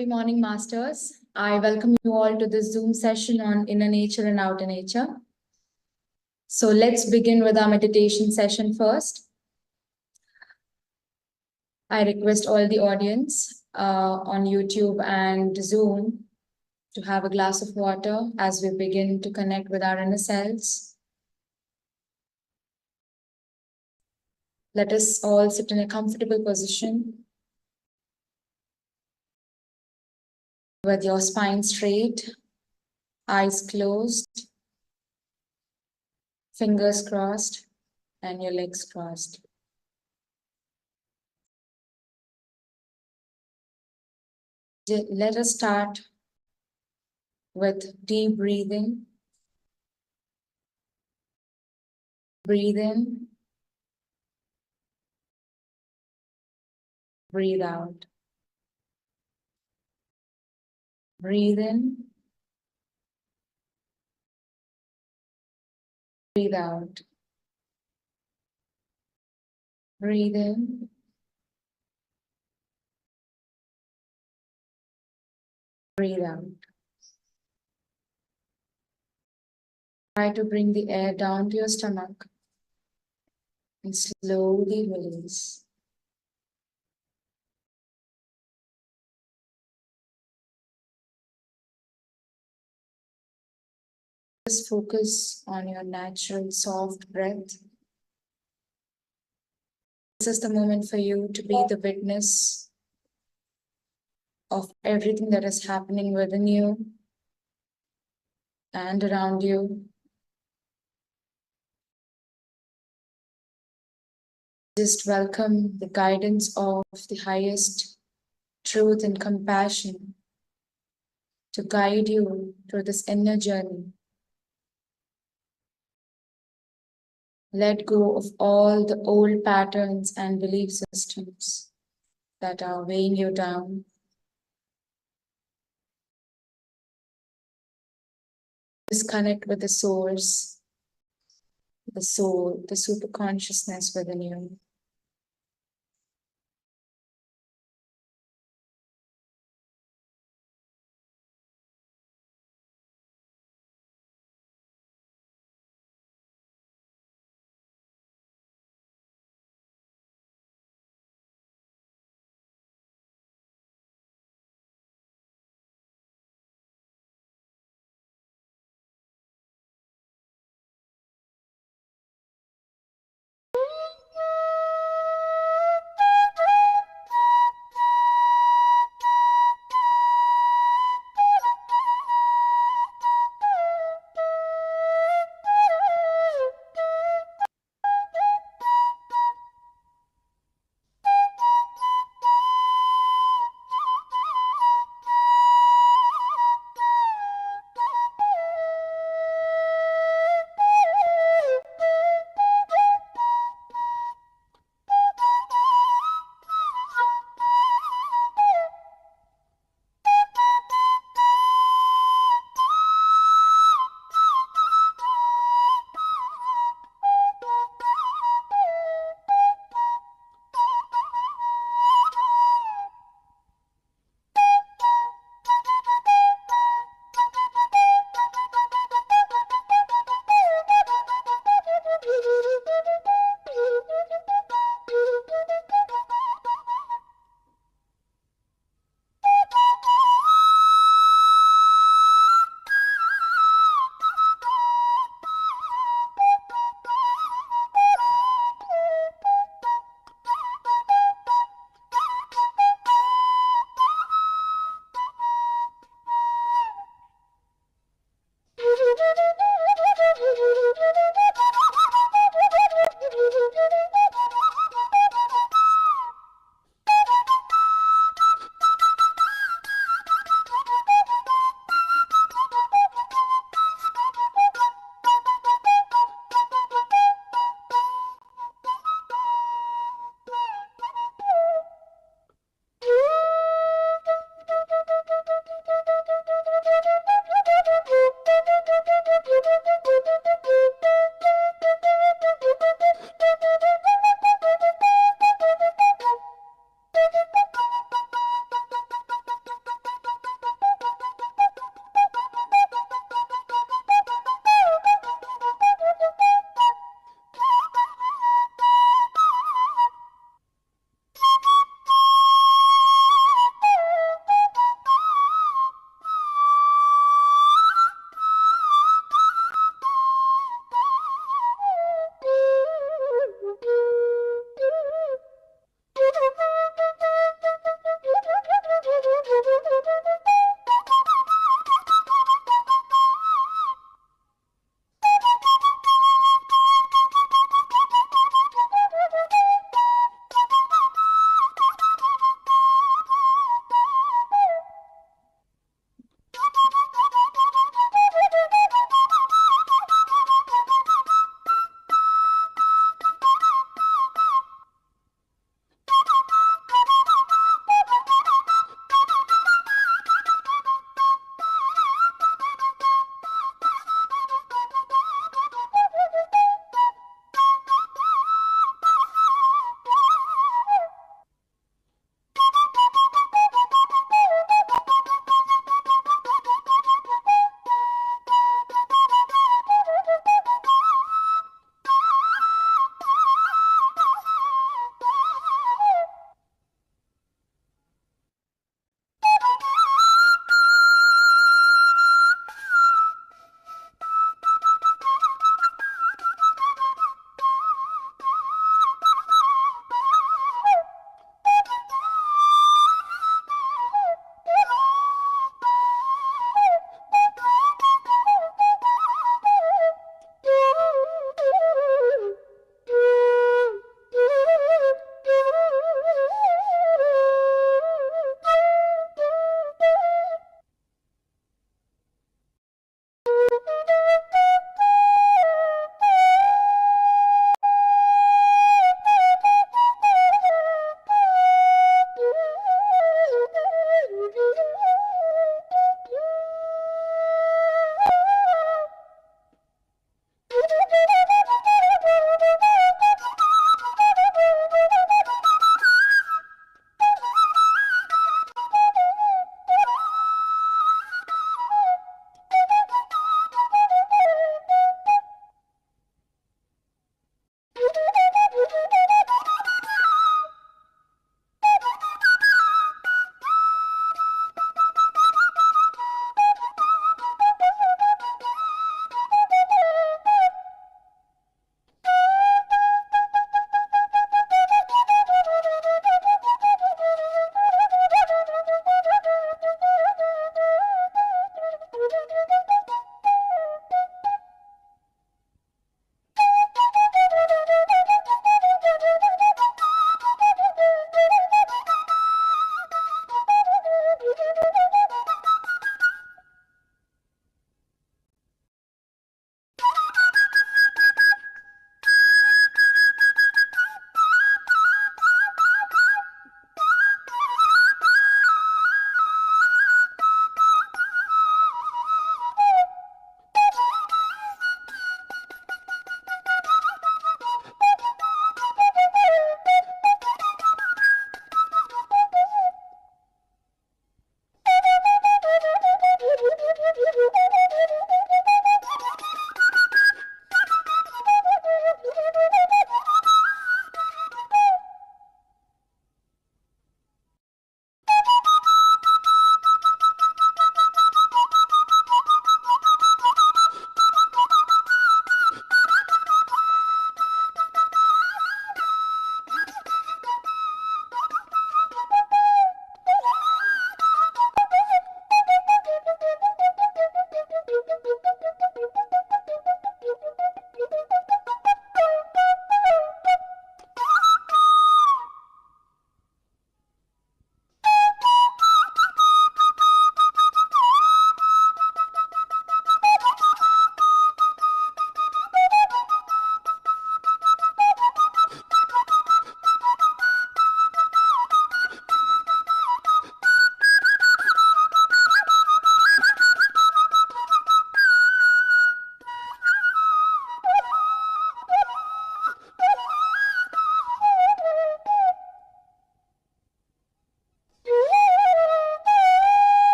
Happy morning, Masters. I welcome you all to this Zoom session on inner nature and outer nature. So let's begin with our meditation session first. I request all the audience on YouTube and Zoom to have a glass of water as we begin to connect with our inner selves. Let us all sit in a comfortable position with your spine straight, eyes closed, fingers crossed, and your legs crossed. Let us start with deep breathing. Breathe in, breathe out. Breathe in, breathe out. Breathe in, breathe out. Try to bring the air down to your stomach and slowly release. Just focus on your natural soft breath. This is the moment for you to be the witness of everything that is happening within you and around you. Just welcome the guidance of the highest truth and compassion to guide you through this inner journey. Let go of all the old patterns and belief systems that are weighing you down. Just connect with the source, the soul, the super consciousness within you.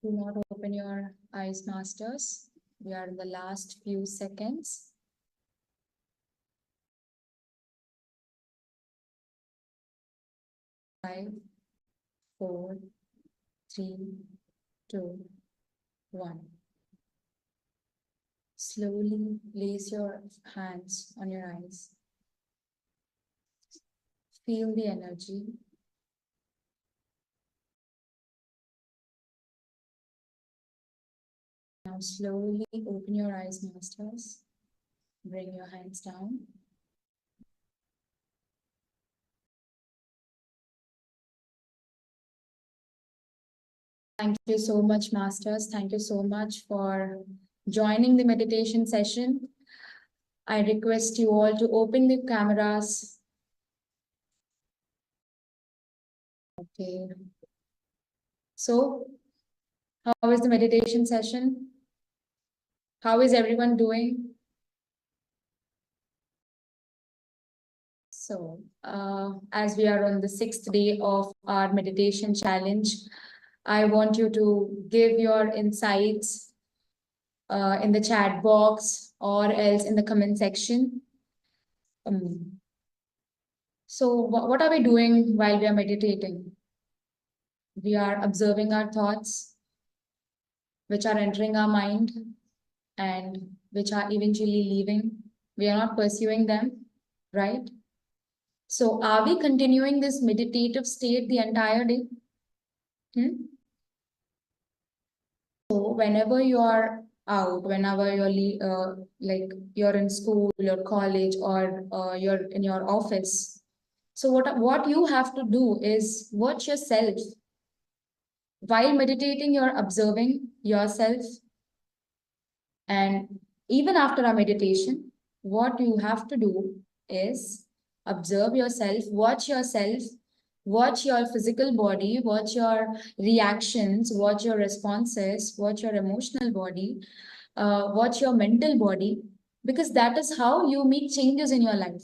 Do not open your eyes, masters. We are in the last few seconds. 5, 4, 3, 2, 1. Slowly place your hands on your eyes. Feel the energy. Now slowly open your eyes, masters. Bring your hands down. Thank you so much, masters. Thank you so much for joining the meditation session. I request you all to open the cameras. Okay. So, how is the meditation session? How is everyone doing? So, as we are on the 6th day of our meditation challenge, I want you to give your insights in the chat box or else in the comment section. So what are we doing while we are meditating? We are observing our thoughts, which are entering our mind and which are eventually leaving. We are not pursuing them, right? So are we continuing this meditative state the entire day? So whenever you are out, whenever you're like you're in school or college or you're in your office, so what you have to do is watch yourself. While meditating, you're observing yourself. And even after our meditation, what you have to do is observe yourself, watch your physical body, watch your reactions, watch your responses, watch your emotional body, watch your mental body, because that is how you make changes in your life.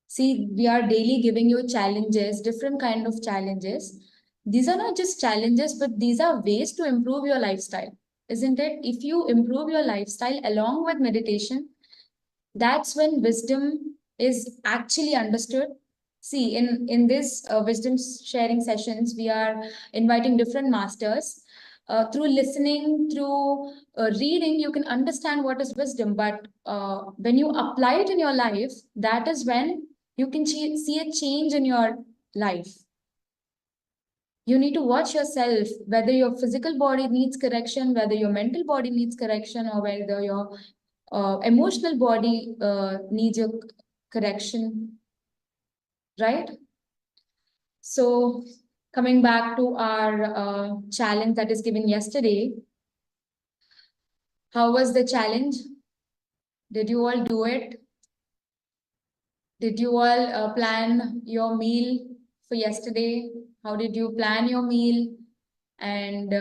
See, we are daily giving you challenges, different kind of challenges. These are not just challenges, but these are ways to improve your lifestyle, isn't it? If you improve your lifestyle along with meditation, that's when wisdom is actually understood. See, in this wisdom sharing sessions, we are inviting different masters. Through listening, through reading, you can understand what is wisdom. But when you apply it in your life, that is when you can see a change in your life. You need to watch yourself, whether your physical body needs correction, whether your mental body needs correction, or whether your emotional body needs your correction, right? So coming back to our challenge that is given yesterday, how was the challenge? Did you all do it? Did you all plan your meal for yesterday? How did you plan your meal? And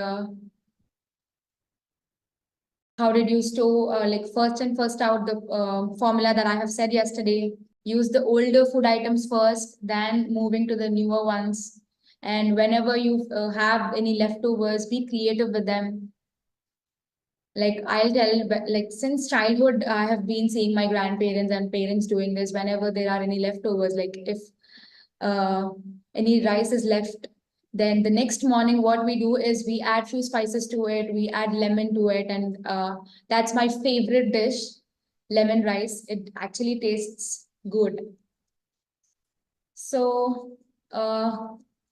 how did you store, like first out the formula that I have said yesterday? Use the older food items first, then moving to the newer ones. And whenever you have any leftovers, be creative with them. Like I'll tell, like since childhood, I have been seeing my grandparents and parents doing this. Whenever there are any leftovers, like if uh, any rice is left, then the next morning what we do is we add few spices to it, we add lemon to it, and that's my favorite dish, lemon rice. It actually tastes good. So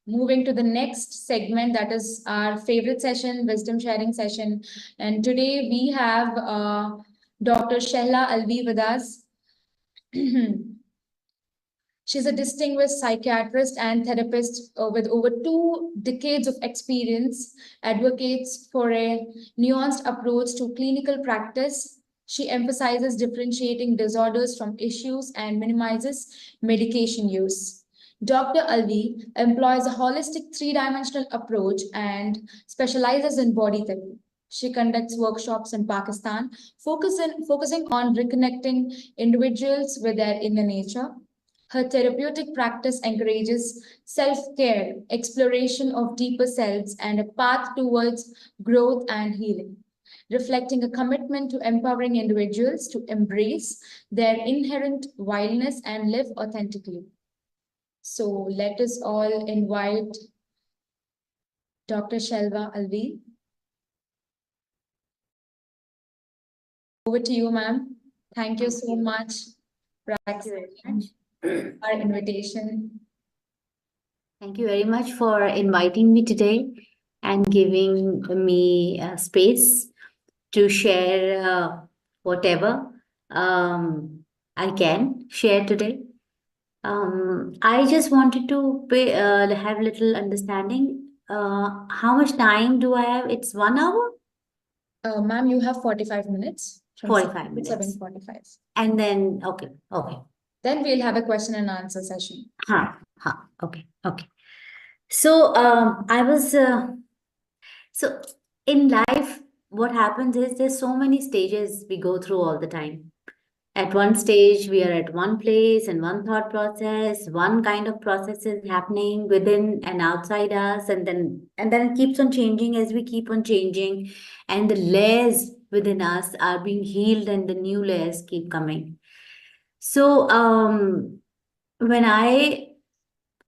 moving to the next segment, that is our favorite session, wisdom sharing session. And today we have Dr. Shehla Alvi with us. She's a distinguished psychiatrist and therapist with over 2 decades of experience, advocates for a nuanced approach to clinical practice. She emphasizes differentiating disorders from issues and minimizes medication use. Dr. Alvi employs a holistic three-dimensional approach and specializes in body therapy. She conducts workshops in Pakistan, focusing on reconnecting individuals with their inner nature. Her therapeutic practice encourages self care, exploration of deeper selves, and a path towards growth and healing, reflecting a commitment to empowering individuals to embrace their inherent wildness and live authentically. So, let us all invite Dr. Shehla Alvi. Over to you, ma'am. Thank you so much for accepting our invitation. Thank you very much for inviting me today and giving me space to share whatever I can share today. I just wanted to have little understanding. How much time do I have? It's 1 hour? Ma'am, you have 45 minutes. From 45 minutes. 7:45. And then, okay. Then we'll have a question and answer session. Okay. So I was so in life, what happens is there's so many stages we go through all the time. At one stage, we are at one place and one thought process, one kind of process is happening within and outside us, and then it keeps on changing as we keep on changing, and the layers within us are being healed, and the new layers keep coming. So when I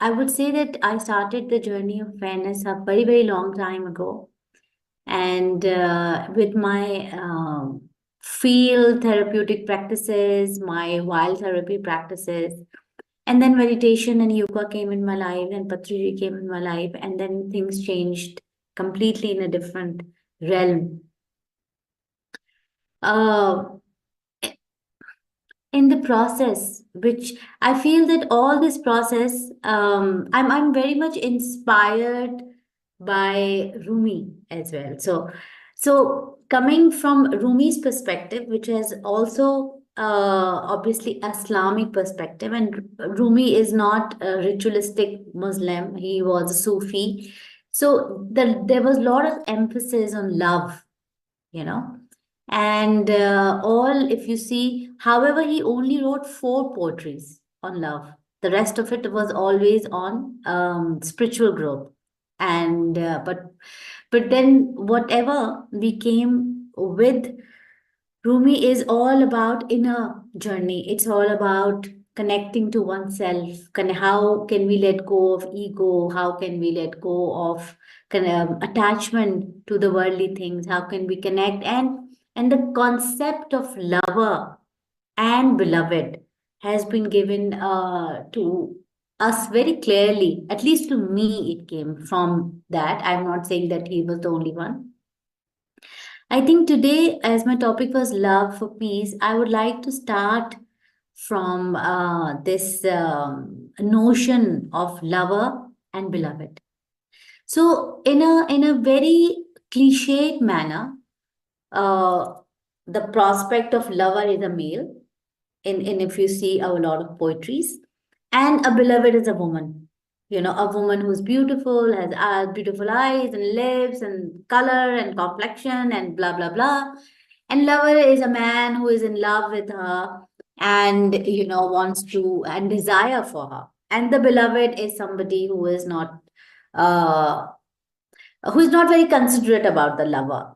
would say that I started the journey of fairness a very, very long time ago. And with my field therapeutic practices, my wild therapy practices, and then meditation and yoga came in my life, and Patriji came in my life, and then things changed completely in a different realm. In the process, which I feel that all this process, I'm very much inspired by Rumi as well. So coming from Rumi's perspective, which has also obviously Islamic perspective, and Rumi is not a ritualistic Muslim; he was a Sufi. So there was a lot of emphasis on love, you know. And all, if you see, however, he only wrote 4 poetries on love. The rest of it was always on spiritual growth. And but then whatever we came with, Rumi is all about inner journey. It's all about connecting to oneself. How can we let go of ego? How can we let go of attachment to the worldly things? How can we connect? And the concept of lover and beloved has been given to us very clearly. At least to me, it came from that. I'm not saying that he was the only one. I think today, as my topic was love for peace, I would like to start from this notion of lover and beloved. So, in a very cliched manner, uh, the prospect of lover is a male. In if you see a lot of poetries, and a beloved is a woman. You know, a woman who's beautiful, has beautiful eyes and lips and color and complexion and blah blah blah. And lover is a man who is in love with her and wants to and desire for her. And the beloved is somebody uh who is not very considerate about the lover.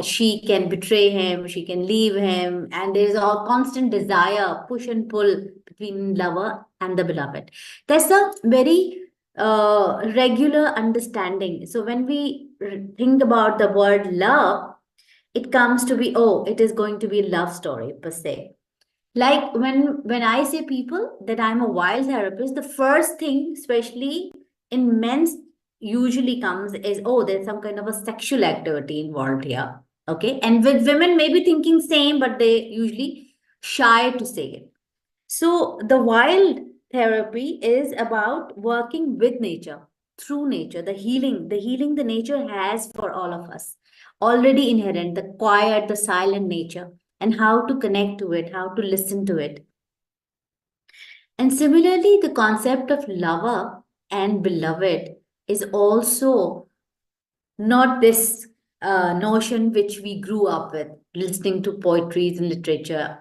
She can betray him, she can leave him, and there is a constant desire, push and pull between lover and the beloved. That's a very regular understanding. So when we think about the word love, it comes to be, oh, it is going to be a love story per se. Like when I say people that I'm a wild therapist, the first thing, especially in men's, usually comes is, oh, there's some kind of a sexual activity involved here. Okay. And with women maybe thinking same, but they usually shy to say it. So the wild therapy is about working with nature, through nature, the healing the nature has for all of us, already inherent, the quiet, the silent nature, and how to connect to it, how to listen to it. And similarly, the concept of lover and beloved is also not this notion which we grew up with, listening to poetries and literature.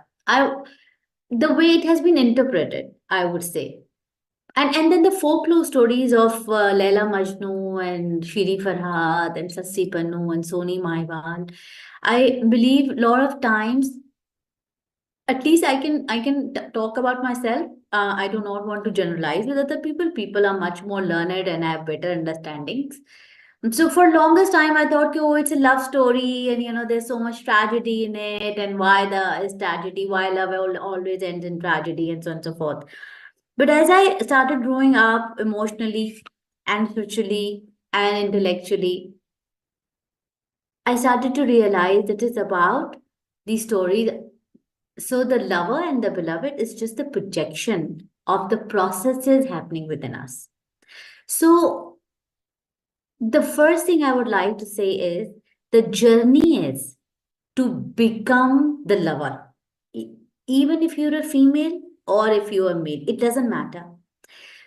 the way it has been interpreted, I would say. And then the folklore stories of Laila Majnu and Shiri Farhad and Sassi Pannu and Soni Maiwan. I believe a lot of times, at least I can talk about myself. I do not want to generalize with other people. People are much more learned and have better understandings. So for longest time, I thought, oh, it's a love story, and there's so much tragedy in it, and why the is tragedy? Why love always ends in tragedy, and so on and so forth. But as I started growing up emotionally and spiritually and intellectually, I started to realize that it's about the story. So the lover and the beloved is just the projection of the processes happening within us. So the first thing I would like to say is the journey is to become the lover. E- Even if you're a female or if you're a male, it doesn't matter.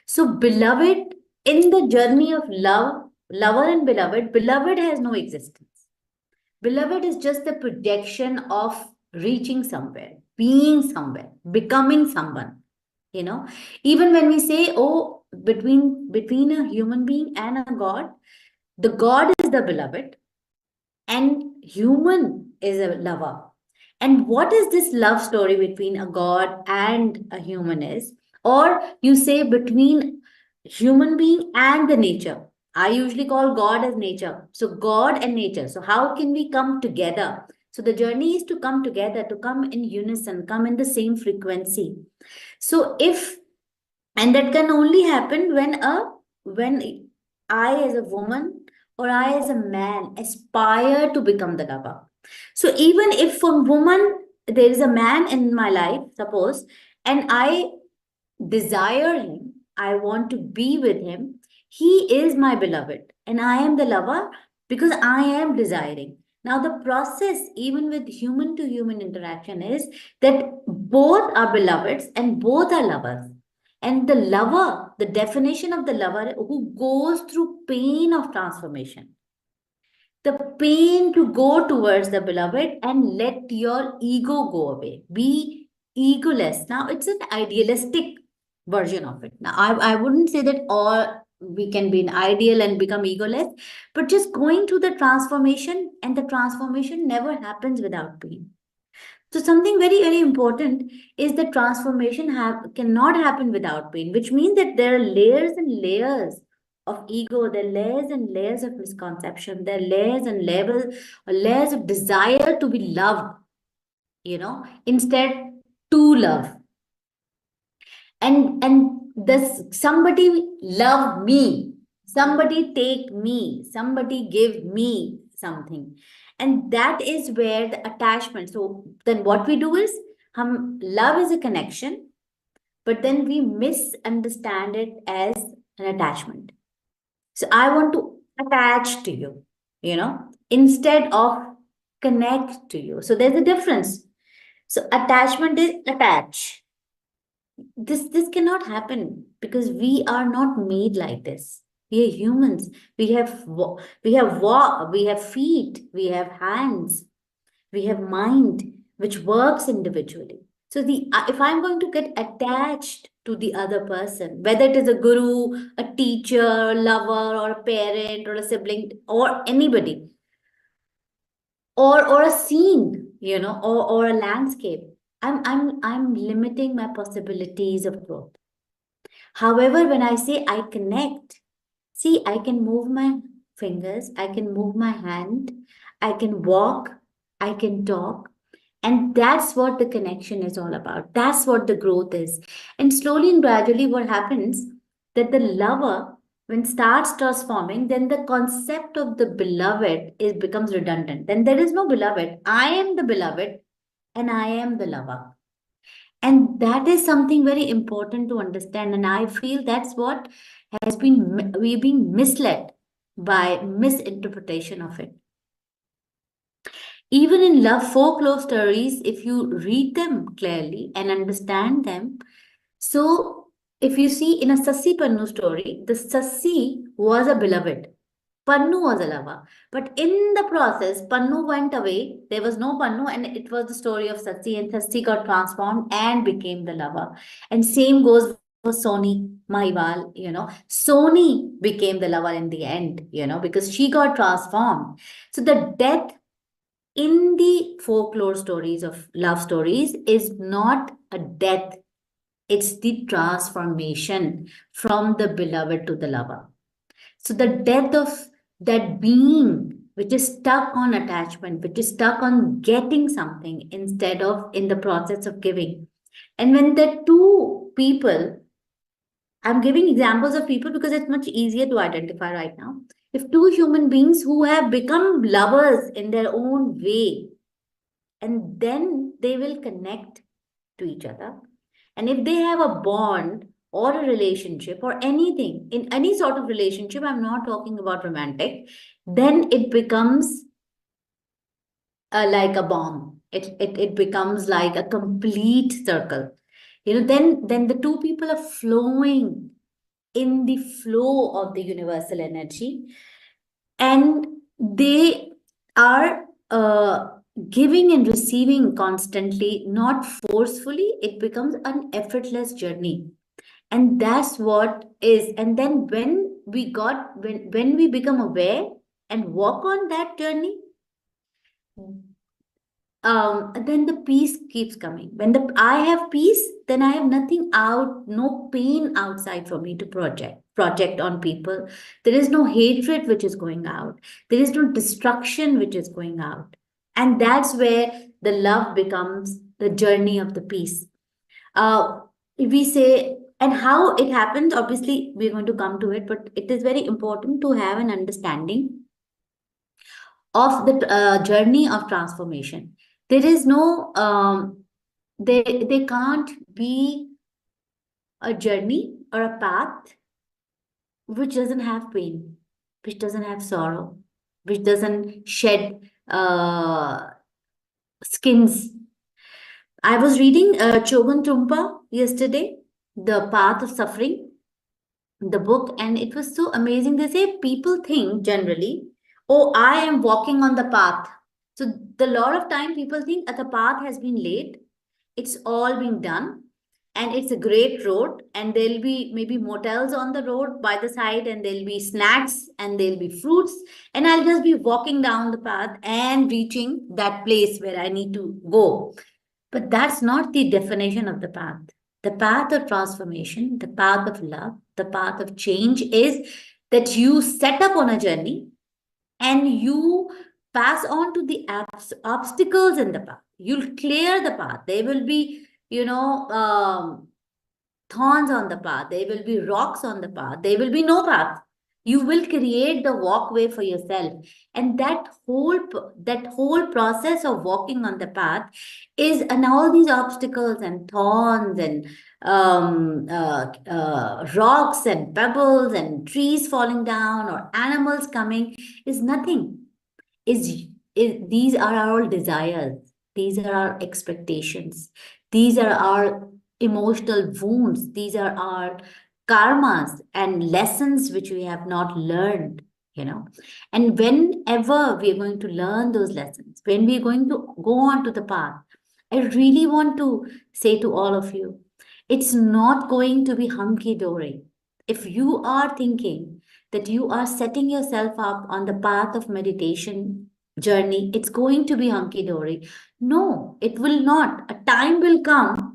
So, beloved, in the journey of love, lover and beloved, beloved has no existence. Beloved is just the projection of reaching somewhere, being somewhere, becoming someone. You know, even when we say, oh, between a human being and a god, the god is the beloved, and human is a lover. And what is this love story between a god and a human is? Or you say between human being and the nature. I usually call God as nature. So God and nature. So how can we come together? So the journey is to come together, to come in unison, come in the same frequency. So if and that can only happen when I as a woman or I as a man aspire to become the lover. So even if for woman there is a man in my life, suppose, and I desire him, I want to be with him, he is my beloved and I am the lover because I am desiring. Now the process even with human to human interaction is that both are beloveds and both are lovers. And the lover, the definition of the lover who goes through pain of transformation, the pain to go towards the beloved and let your ego go away. Be egoless. Now, it's an idealistic version of it. Now, I wouldn't say that all we can be an ideal and become egoless, but just going through the transformation, and the transformation never happens without pain. So something very, very important is that transformation cannot happen without pain, which means that there are layers and layers of ego, there are layers and layers of misconception, there are layers and layers of desire to be loved, instead to love. And this somebody love me, somebody take me, somebody give me something. And that is where the attachment. So then what we do is love is a connection, but then we misunderstand it as an attachment. So I want to attach to you, instead of connect to you. So there's a difference. So attachment is attach. This cannot happen because we are not made like this. We are humans. We have feet, we have hands, we have mind which works individually. So the if I'm going to get attached to the other person, whether it is a guru, a teacher, a lover, or a parent, or a sibling, or anybody, or a scene, or a landscape, I'm limiting my possibilities of growth. However, when I say I connect, see, I can move my fingers, I can move my hand, I can walk, I can talk. And that's what the connection is all about. That's what the growth is. And slowly and gradually, what happens that the lover, when starts transforming, then the concept of the beloved becomes redundant. Then there is no beloved. I am the beloved and I am the lover. And that is something very important to understand. And I feel that's what we've been misled by misinterpretation of it. Even in love folklore stories, if you read them clearly and understand them, so if you see in a Sassi Pannu story, the Sassi was a beloved. Pannu was a lover. But in the process, Pannu went away. There was no Pannu, and it was the story of Sati, and Sati got transformed and became the lover. And same goes for Soni Mahiwal, Soni became the lover in the end, because she got transformed. So the death in the folklore stories of love stories is not a death, it's the transformation from the beloved to the lover. So the death of that being which is stuck on attachment, which is stuck on getting something instead of in the process of giving. And when the two people, I'm giving examples of people because it's much easier to identify right now. If two human beings who have become lovers in their own way, and then they will connect to each other. And if they have a bond or a relationship or anything, in any sort of relationship, I'm not talking about romantic, then it becomes like a bomb. It becomes like a complete circle. Then the two people are flowing in the flow of the universal energy, and they are giving and receiving constantly, not forcefully. It becomes an effortless journey, and that's what is. And then when we become aware and walk on that journey, then the peace keeps coming. When I have peace, then I have nothing out, no pain outside for me to project on people. There is no hatred which is going out. There is no destruction which is going out. And that's where the love becomes the journey of the peace. We say, and how it happens, obviously, we're going to come to it, but it is very important to have an understanding of the journey of transformation. There is no, there can't be a journey or a path which doesn't have pain, which doesn't have sorrow, which doesn't shed skins. I was reading Chogun Trungpa yesterday, The Path of Suffering, the book, and it was so amazing. They say people think generally, oh, I am walking on the path. So the lot of time people think that the path has been laid, it's all being done, and it's a great road, and there'll be maybe motels on the road by the side, and there'll be snacks and there'll be fruits, and I'll just be walking down the path and reaching that place where I need to go. But that's not the definition of the path. The path of transformation, the path of love, the path of change is that you set up on a journey and you pass on to the obstacles in the path. You'll clear the path. There will be, thorns on the path. There will be rocks on the path. There will be no path. You will create the walkway for yourself, and that whole process of walking on the path is, and all these obstacles and thorns and rocks and pebbles and trees falling down or animals coming is nothing. These are our desires, these are our expectations, these are our emotional wounds, these are our karmas and lessons which we have not learned, and whenever we are going to learn those lessons, when we are going to go on to the path, I really want to say to all of you, it's not going to be hunky dory. If you are thinking that you are setting yourself up on the path of meditation journey, it's going to be hunky dory. No, it will not. A time will come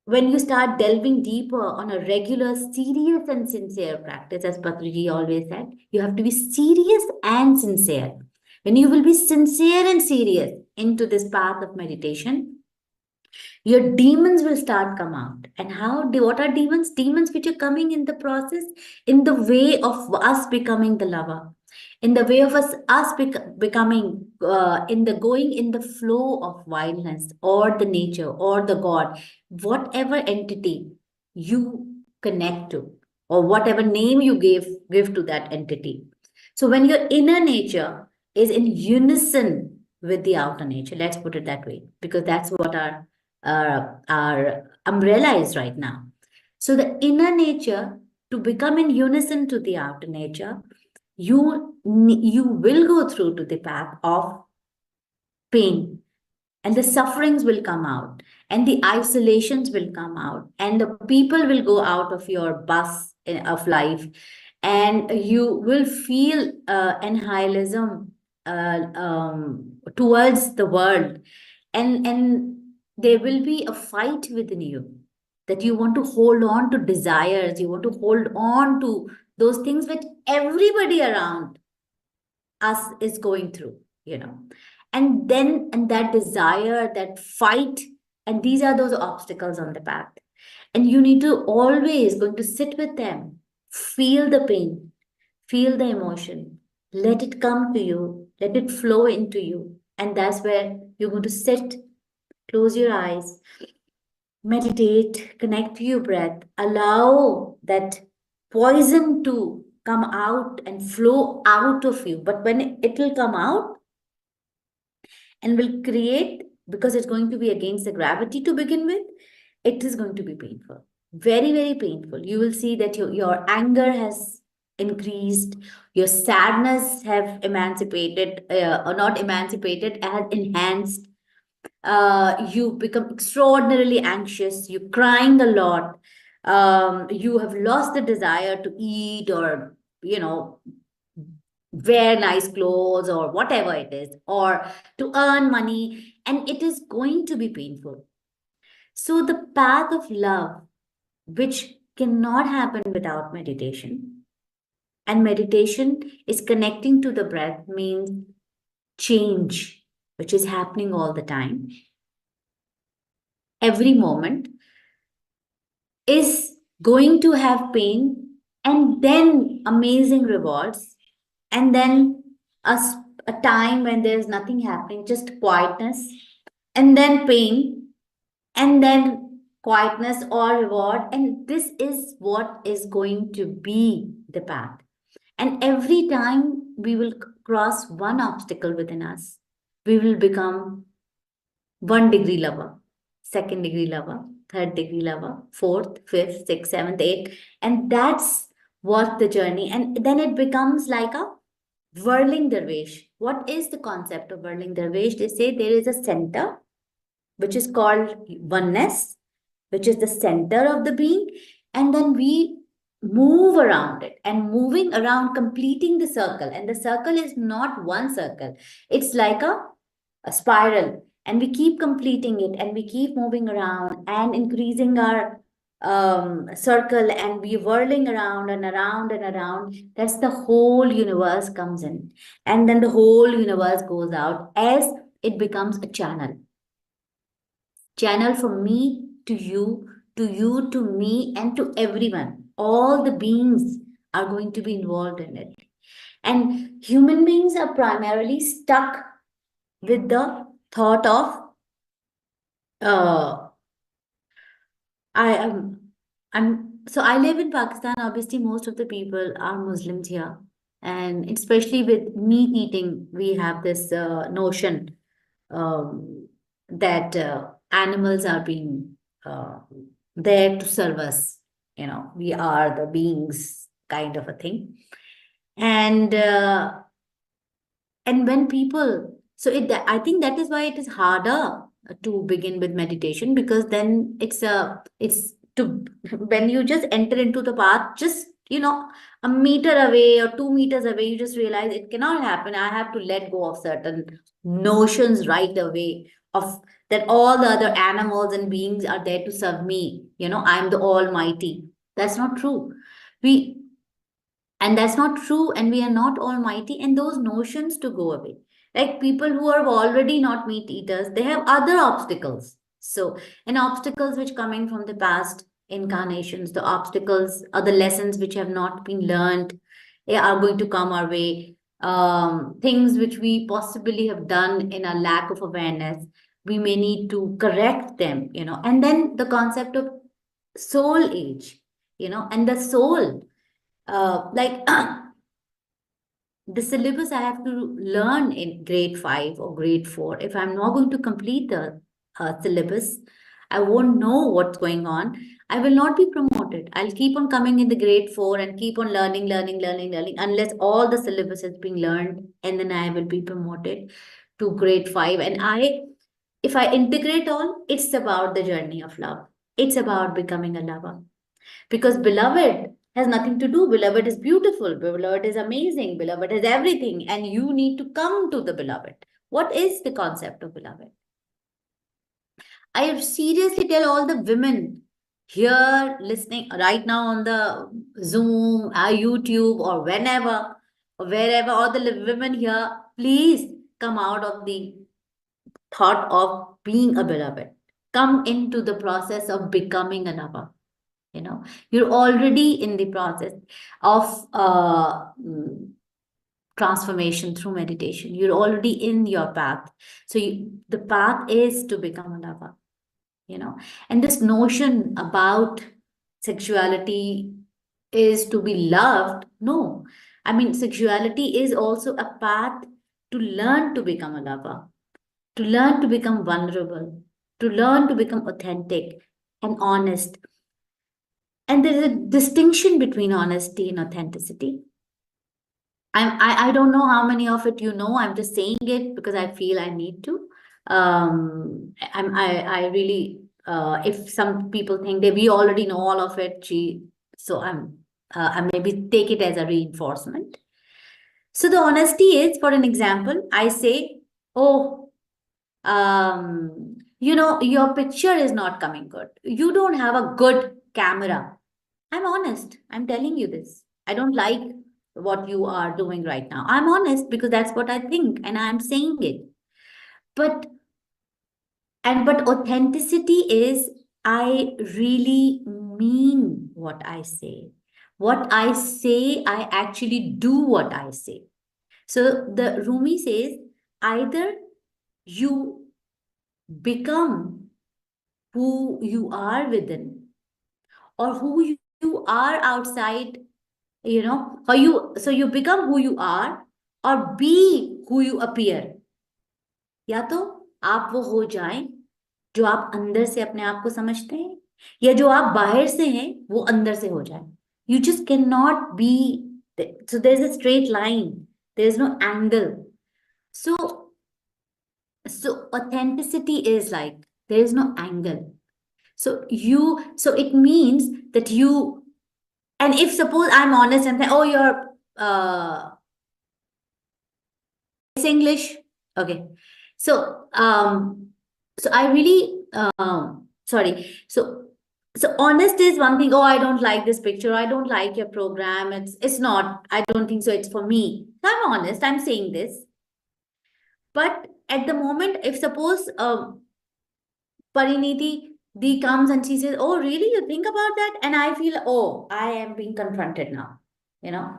when you start delving deeper on a regular, serious, and sincere practice. As Patriji always said, you have to be serious and sincere. When you will be sincere and serious into this path of meditation, your demons will start come out. And what are demons? Demons which are coming in the process, in the way of us becoming the lover, in the way of becoming, in the going in the flow of wildness or the nature or the God, whatever entity you connect to, or whatever name you give to that entity. So when your inner nature is in unison with the outer nature, let's put it that way, because that's what our umbrella is right now. So the inner nature to become in unison to the outer nature, you will go through to the path of pain, and the sufferings will come out, and the isolations will come out, and the people will go out of your bus of life, and you will feel an nihilism towards the world, and there will be a fight within you, that you want to hold on to desires, you want to hold on to those things which everybody around us is going through, you know. And then, and that desire, that fight, and these are those obstacles on the path, and you need to always going to sit with them, feel the pain, feel the emotion, let it come to you, let it flow into you, and that's where you're going to sit, close your eyes, meditate, connect to your breath, allow that poison to come out and flow out of you. But when it will come out and will create, because it's going to be against the gravity to begin with, it is going to be painful, very, very painful. You will see that your anger has increased, your sadness have emancipated, or not emancipated, has enhanced. You become extraordinarily anxious, you're crying a lot, you have lost the desire to eat, or you know, wear nice clothes or whatever it is, or to earn money, and it is going to be painful. So the path of love, which cannot happen without meditation, and meditation is connecting to the breath, means change, which is happening all the time, every moment, is going to have pain, and then amazing rewards, and then a time when there's nothing happening, just quietness, and then pain, and then quietness or reward. And this is what is going to be the path. And every time we will cross one obstacle within us, we will become 1 degree lover, second degree lover, third degree lover, fourth, fifth, sixth, seventh, eighth. And that's what the journey. And then it becomes like a whirling dervish. What is the concept of whirling dervish? They say there is a center, which is called oneness, which is the center of the being. And then we move around it, and moving around, completing the circle. And the circle is not one circle, it's like a spiral, and we keep completing it, and we keep moving around and increasing our circle, and we whirling around and around and around. That's the whole universe comes in, and then the whole universe goes out as it becomes a channel from me to you, to you to me, and to everyone. All the beings are going to be involved in it. And human beings are primarily stuck with the thought of uh, I am I live in Pakistan. Obviously, most of the people are Muslims here, and especially with meat eating, we have this notion that animals are being there to serve us. You know, we are the beings, kind of a thing. And when people, so it, I think that is why it is harder to begin with meditation, because then it's to when you just enter into the path, just you know, a meter away or 2 meters away, you just realize it cannot happen. I have to let go of certain notions right away, of that all the other animals and beings are there to serve me, you know, I'm the almighty. That's not true. We And that's not true, and we are not almighty, and those notions to go away. Like people who are already not meat eaters, they have other obstacles. So, and obstacles which coming from the past incarnations, the obstacles are the lessons which have not been learned, they are going to come our way. Things which we possibly have done in a lack of awareness, we may need to correct them, you know. And then the concept of soul age, you know, and the soul, like the syllabus I have to learn in grade 5 or grade 4. If I'm not going to complete the syllabus, I won't know what's going on, I will not be promoted. I'll keep on coming in the grade 4 and keep on learning unless all the syllabus is being learned, and then I will be promoted to grade 5. And if I integrate all, it's about the journey of love. It's about becoming a lover. Because beloved has nothing to do. Beloved is beautiful. Beloved is amazing. Beloved is everything. And you need to come to the beloved. What is the concept of beloved? I seriously tell all the women here listening right now on the Zoom, YouTube, or whenever, or wherever, all the women here, please come out of the thought of being a beloved. Come into the process of becoming a lover. You're already in the process of transformation through meditation. You're already in your path. So the path is to become a lover. And this notion about sexuality is to be loved. No, I mean, sexuality is also a path to learn to become a lover, to learn to become vulnerable, to learn to become authentic and honest. And there's a distinction between honesty and authenticity. I don't know how many of it I'm just saying it because I feel I need to. I really, if some people think that we already know all of it, so I maybe take it as a reinforcement. So the honesty is, for an example, I say, oh, your picture is not coming good. You don't have a good camera. I'm honest. I'm telling you this. I don't like what you are doing right now. I'm honest because that's what I think and I'm saying it. But authenticity is I really mean what I say. What I say, I actually do what I say. So the Rumi says either you become who you are within or who you are outside, or you become who you are or be who you appear. या तो आप वो हो जाएं जो आप अंदर से अपने आप को समझते हैं, या जो आप बाहर से हैं वो अंदर से हो जाए. You just cannot be. So there's a straight line. There's no angle. So authenticity is like there is no angle. So it means that you, and if suppose I'm honest and say, oh, you're it's English. Okay. So I really sorry. So honest is one thing. Oh, I don't like this picture. I don't like your program. It's not. I don't think so. It's for me. I'm honest. I'm saying this. But at the moment, if suppose Pariniti D comes and she says, "Oh, really? You think about that?" And I feel, oh, I am being confronted now.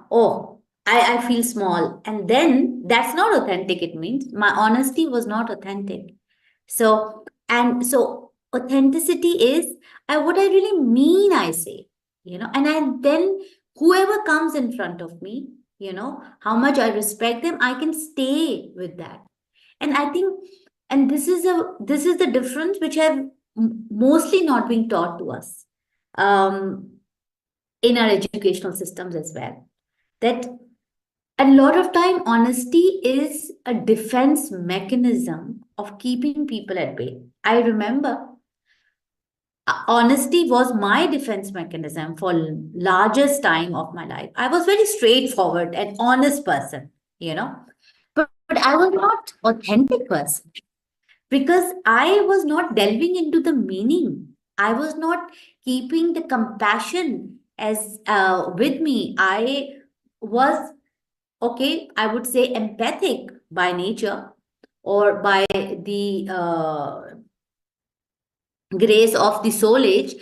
Oh, I feel small. And then that's not authentic. It means my honesty was not authentic. So authenticity is what I really mean, I say, and then whoever comes in front of me, how much I respect them, I can stay with that. And I think, and this is the difference which have mostly not been taught to us in our educational systems as well. That a lot of time honesty is a defense mechanism of keeping people at bay. I remember honesty was my defense mechanism for largest time of my life. I was very straightforward and honest person, but I was not authentic person because I was not delving into the meaning. I was not keeping the compassion as with me. I was, okay, I would say empathic by nature or by the grace of the soul age,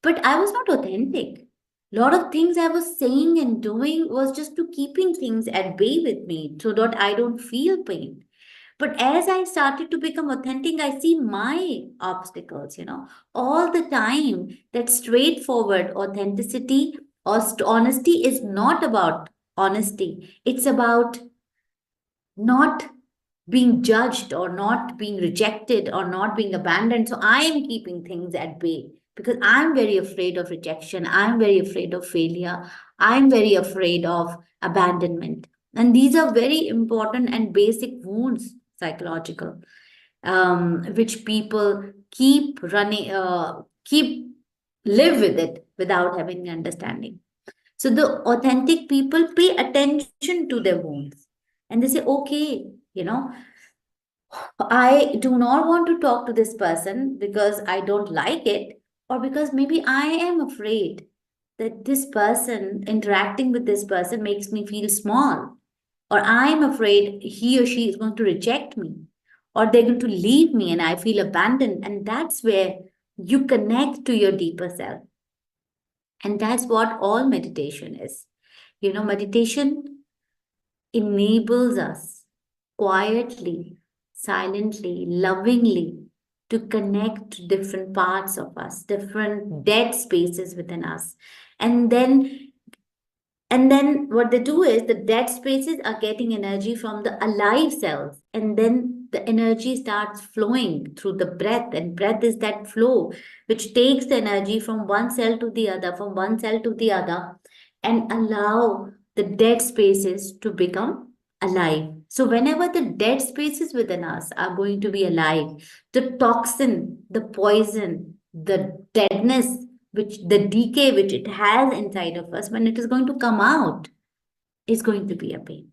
but I was not authentic. A lot of things I was saying and doing was just to keeping things at bay with me so that I don't feel pain. But as I started to become authentic, I see my obstacles, all the time. That straightforward authenticity or honesty is not about honesty. It's about not being judged or not being rejected or not being abandoned. So I am keeping things at bay because I'm very afraid of rejection. I'm very afraid of failure. I'm very afraid of abandonment. And these are very important and basic wounds, psychological, which people keep live with it without having understanding. So the authentic people pay attention to their wounds and they say, okay, you know, I do not want to talk to this person because I don't like it, or because maybe I am afraid that this person, interacting with this person, makes me feel small, or I am afraid he or she is going to reject me, or they're going to leave me and I feel abandoned. And that's where you connect to your deeper self. And that's what all meditation is. You know, meditation enables us quietly, silently, lovingly to connect to different parts of us, different dead spaces within us. And then what they do is the dead spaces are getting energy from the alive cells. And then the energy starts flowing through the breath. And breath is that flow which takes the energy from one cell to the other, from one cell to the other, and allow the dead spaces to become alive. So whenever the dead spaces within us are going to be alive, the toxin, the poison, the deadness, which the decay which it has inside of us, when it is going to come out, is going to be a pain.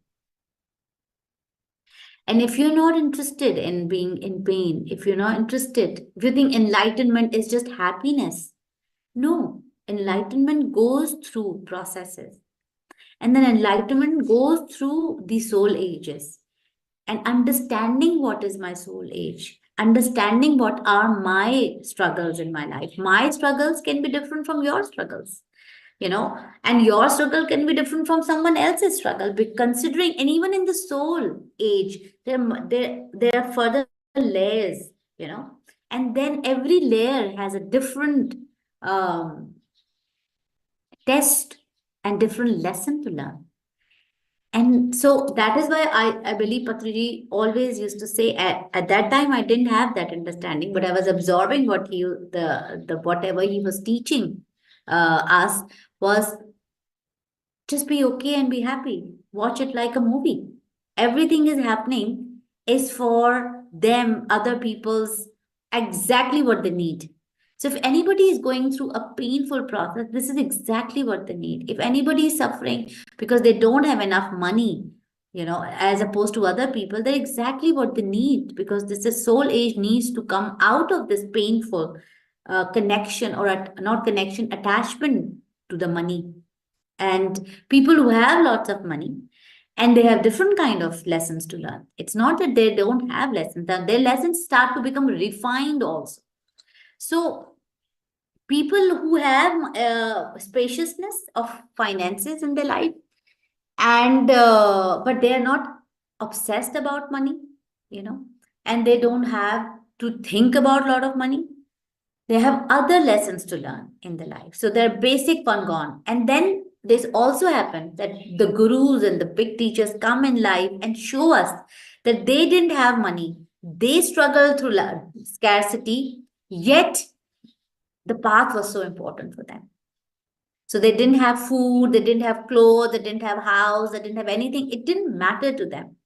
And if you're not interested in being in pain, if you're not interested, if you think enlightenment is just happiness, no, enlightenment goes through processes. And then enlightenment goes through the soul ages. And understanding what is my soul age, understanding what are my struggles in my life. My struggles can be different from your struggles, you know, and your struggle can be different from someone else's struggle. But considering, and even in the soul age, there are further layers, you know, and then every layer has a different um, test and different lesson to learn. And so that is why I believe Patriji always used to say, at that time I didn't have that understanding, but I was absorbing what the whatever he was teaching us was just be okay and be happy. Watch it like a movie. Everything is happening is for them, other people's exactly what they need. So if anybody is going through a painful process, this is exactly what they need. If anybody is suffering because they don't have enough money, you know, as opposed to other people, they're exactly what they need, because this is soul age needs to come out of this painful connection, or not connection, attachment to the money. And people who have lots of money, and they have different kind of lessons to learn. It's not that they don't have lessons, that their lessons start to become refined also. So people who have spaciousness of finances in their life, and but they are not obsessed about money, you know, and they don't have to think about a lot of money. They have other lessons to learn in their life. So their basic one gone. And then this also happened that the gurus and the big teachers come in life and show us that they didn't have money. They struggled through scarcity, yet the path was so important for them. So they didn't have food, they didn't have clothes, they didn't have house, they didn't have anything. It didn't matter to them,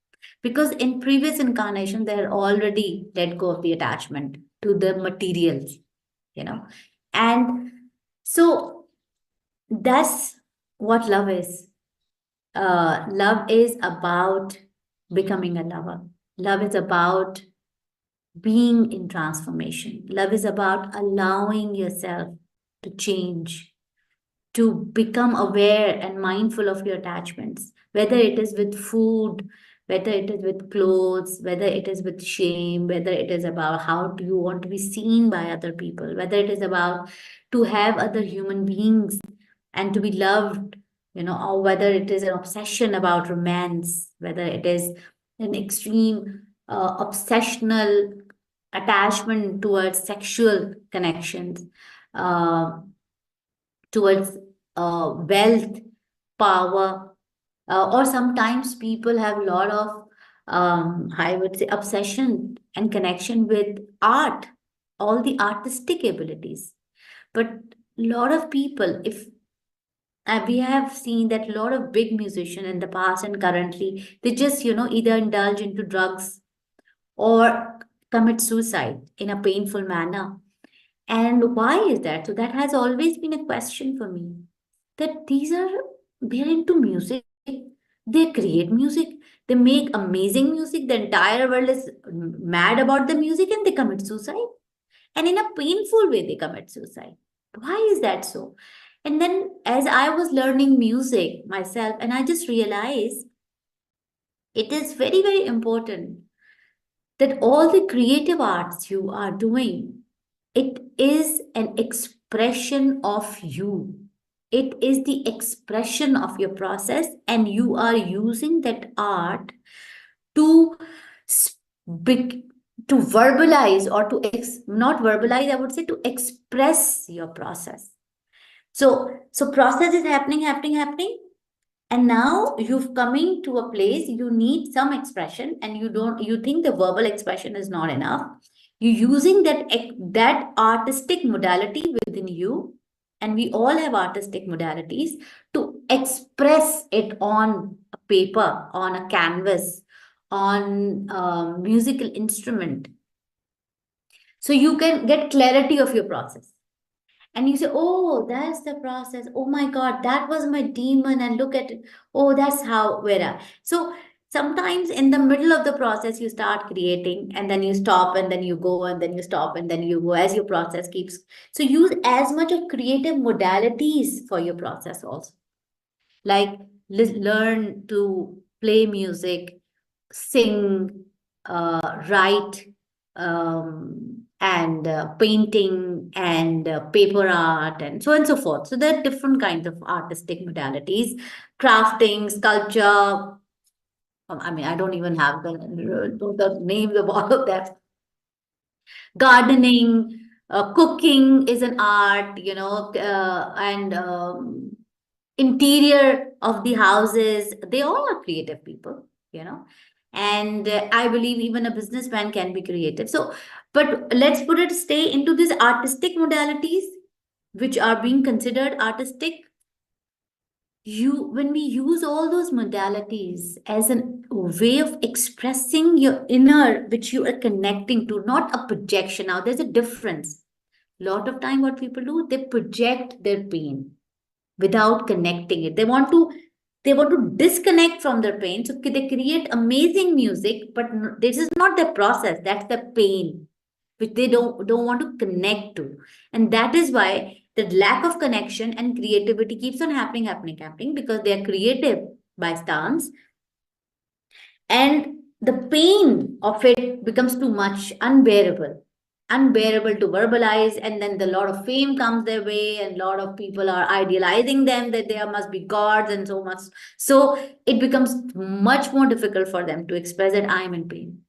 because in previous incarnation they had already let go of the attachment to the materials, you know. And so that's what love is. Love is about becoming a lover. Love is about being in transformation. Love is about allowing yourself to change, to become aware and mindful of your attachments, whether it is with food, whether it is with clothes, whether it is with shame, whether it is about how do you want to be seen by other people, whether it is about to have other human beings and to be loved, you know, or whether it is an obsession about romance, whether it is an extreme obsessional attachment towards sexual connections, uh, towards wealth, power, or sometimes people have a lot of I would say, obsession and connection with art, all the artistic abilities. But a lot of people, if we have seen that a lot of big musicians in the past and currently, they just, either indulge into drugs or commit suicide in a painful manner. And why is that? So that has always been a question for me. That they're into music, they create music, they make amazing music. The entire world is mad about the music, and they commit suicide. And in a painful way, they commit suicide. Why is that so? And then, as I was learning music myself, and I just realized it is very, very important that all the creative arts you are doing, it is an expression of you. It is the expression of your process, and you are using that art to speak, to verbalize, or to not verbalize, I would say, to express your process. So process is happening, and now you've coming to a place you need some expression, and you think the verbal expression is not enough. You're using that artistic modality within you, and we all have artistic modalities, to express it on a paper, on a canvas, on a musical instrument, so you can get clarity of your process. And you say, oh, that's the process, oh my god, that was my demon, and look at it, oh, that's how, where I. So sometimes in the middle of the process you start creating, and then you stop, and then you go, and then you stop, and then you go, as your process keeps. So use as much of creative modalities for your process also, like learn to play music, sing, write, and painting, and paper art, and so on and so forth. So there are different kinds of artistic modalities, crafting, sculpture. I mean, I don't even have the names of all of that. Gardening, cooking is an art, and interior of the houses, they all are creative people, and I believe even a businessman can be creative. So, but let's put it, stay into these artistic modalities which are being considered artistic. When we use all those modalities as a way of expressing your inner, which you are connecting to, not a projection. Now there's a difference. A lot of time what people do, they project their pain without connecting it. They want to disconnect from their pain, so they create amazing music, but this is not the process, that's the pain which they don't want to connect to. And that is why the lack of connection and creativity keeps on happening, because they are creative by stance, and the pain of it becomes too much, unbearable to verbalize. And then the lot of fame comes their way, and a lot of people are idealizing them, that there must be gods and so much. So it becomes much more difficult for them to express that I am in pain,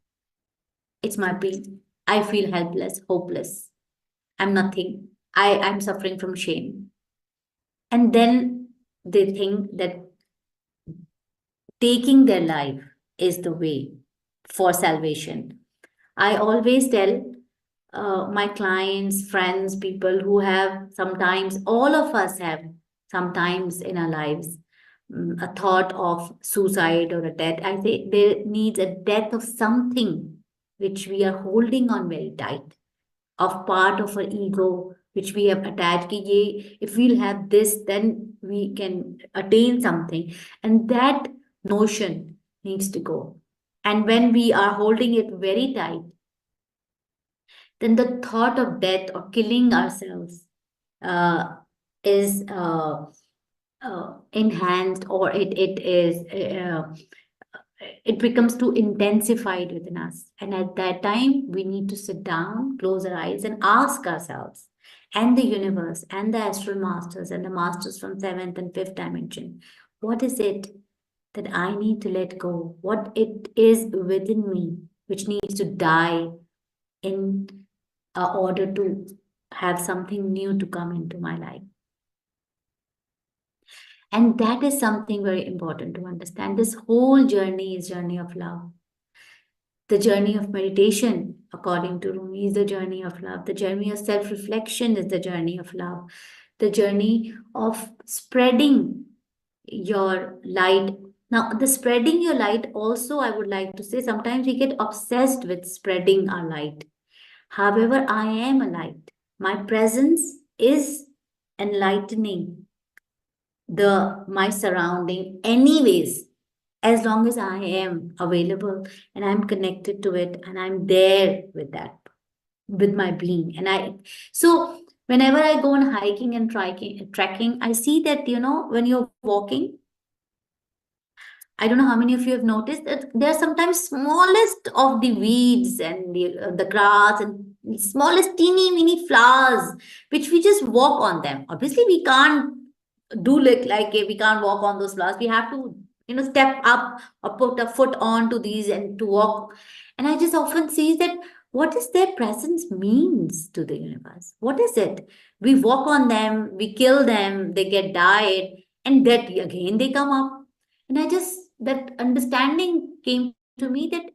it's my pain, I feel helpless, hopeless, I'm nothing, I'm suffering from shame. And then they think that taking their life is the way for salvation. I always tell my clients, friends, people who have, sometimes, all of us have sometimes in our lives, a thought of suicide or a death. I say there needs a death of something which we are holding on very tight, of part of our ego which we have attached. Ki ye, if we'll have this, then we can attain something. And that notion needs to go. And when we are holding it very tight, then the thought of death or killing ourselves uh, is enhanced, or it becomes too intensified within us. And at that time, we need to sit down, close our eyes, and ask ourselves, and the universe, and the astral masters, and the masters from seventh and fifth dimension, what is it that I need to let go? What it is within me which needs to die in order to have something new to come into my life? And that is something very important to understand. This whole journey is journey of love. The journey of meditation, according to Rumi, is the journey of love. The journey of self reflection is the journey of love. The journey of spreading your light. Now, the spreading your light also, I would like to say, sometimes we get obsessed with spreading our light. However, I am a light. My presence is enlightening my surrounding anyways, as long as I am available and I'm connected to it and I'm there with that, with my being. So whenever I go on hiking and trekking, I see that, when you're walking, I don't know how many of you have noticed that there are sometimes smallest of the weeds and the grass and smallest teeny mini flowers, which we just walk on them. Obviously, we can't do we can't walk on those flowers. We have to, step up or put a foot on to these and to walk. And I just often see that what is their presence means to the universe. What is it? We walk on them, we kill them, they get died, and that again they come up. And that understanding came to me that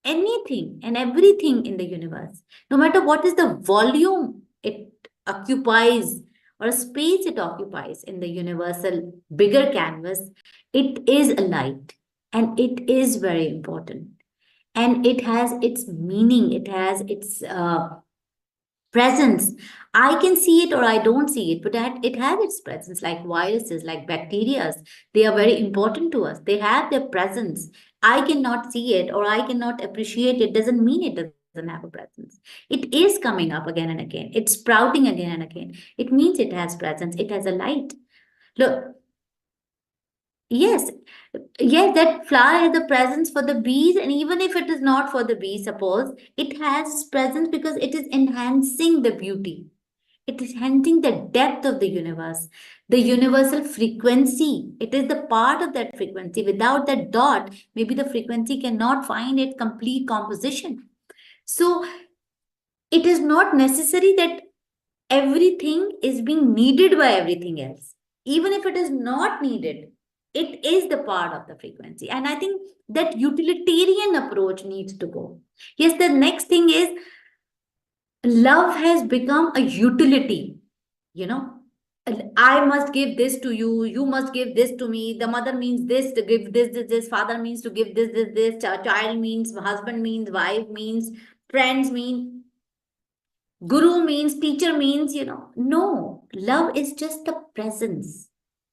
anything and everything in the universe, no matter what is the volume it occupies or a space it occupies in the universal bigger canvas, it is a light and it is very important. And it has its meaning, it has its presence. I can see it or I don't see it, but it has its presence, like viruses, like bacteria. They are very important to us. They have their presence. I cannot see it or I cannot appreciate it, doesn't mean it doesn't have a presence. It is coming up again and again. It's sprouting again and again. It means it has presence. It has a light. Look, yes, yes, that flower has a presence for the bees, and even if it is not for the bees, suppose it has presence because it is enhancing the beauty. It is enhancing the depth of the universe, the universal frequency. It is the part of that frequency. Without that dot, maybe the frequency cannot find its complete composition. So it is not necessary that everything is being needed by everything else. Even if it is not needed, it is the part of the frequency. And I think that utilitarian approach needs to go. Yes, the next thing is love has become a utility, you know. I must give this to you, you must give this to me. The mother means this to give this, father means to give this, child means, husband means, wife means, friends mean, guru means, teacher means, No, love is just the presence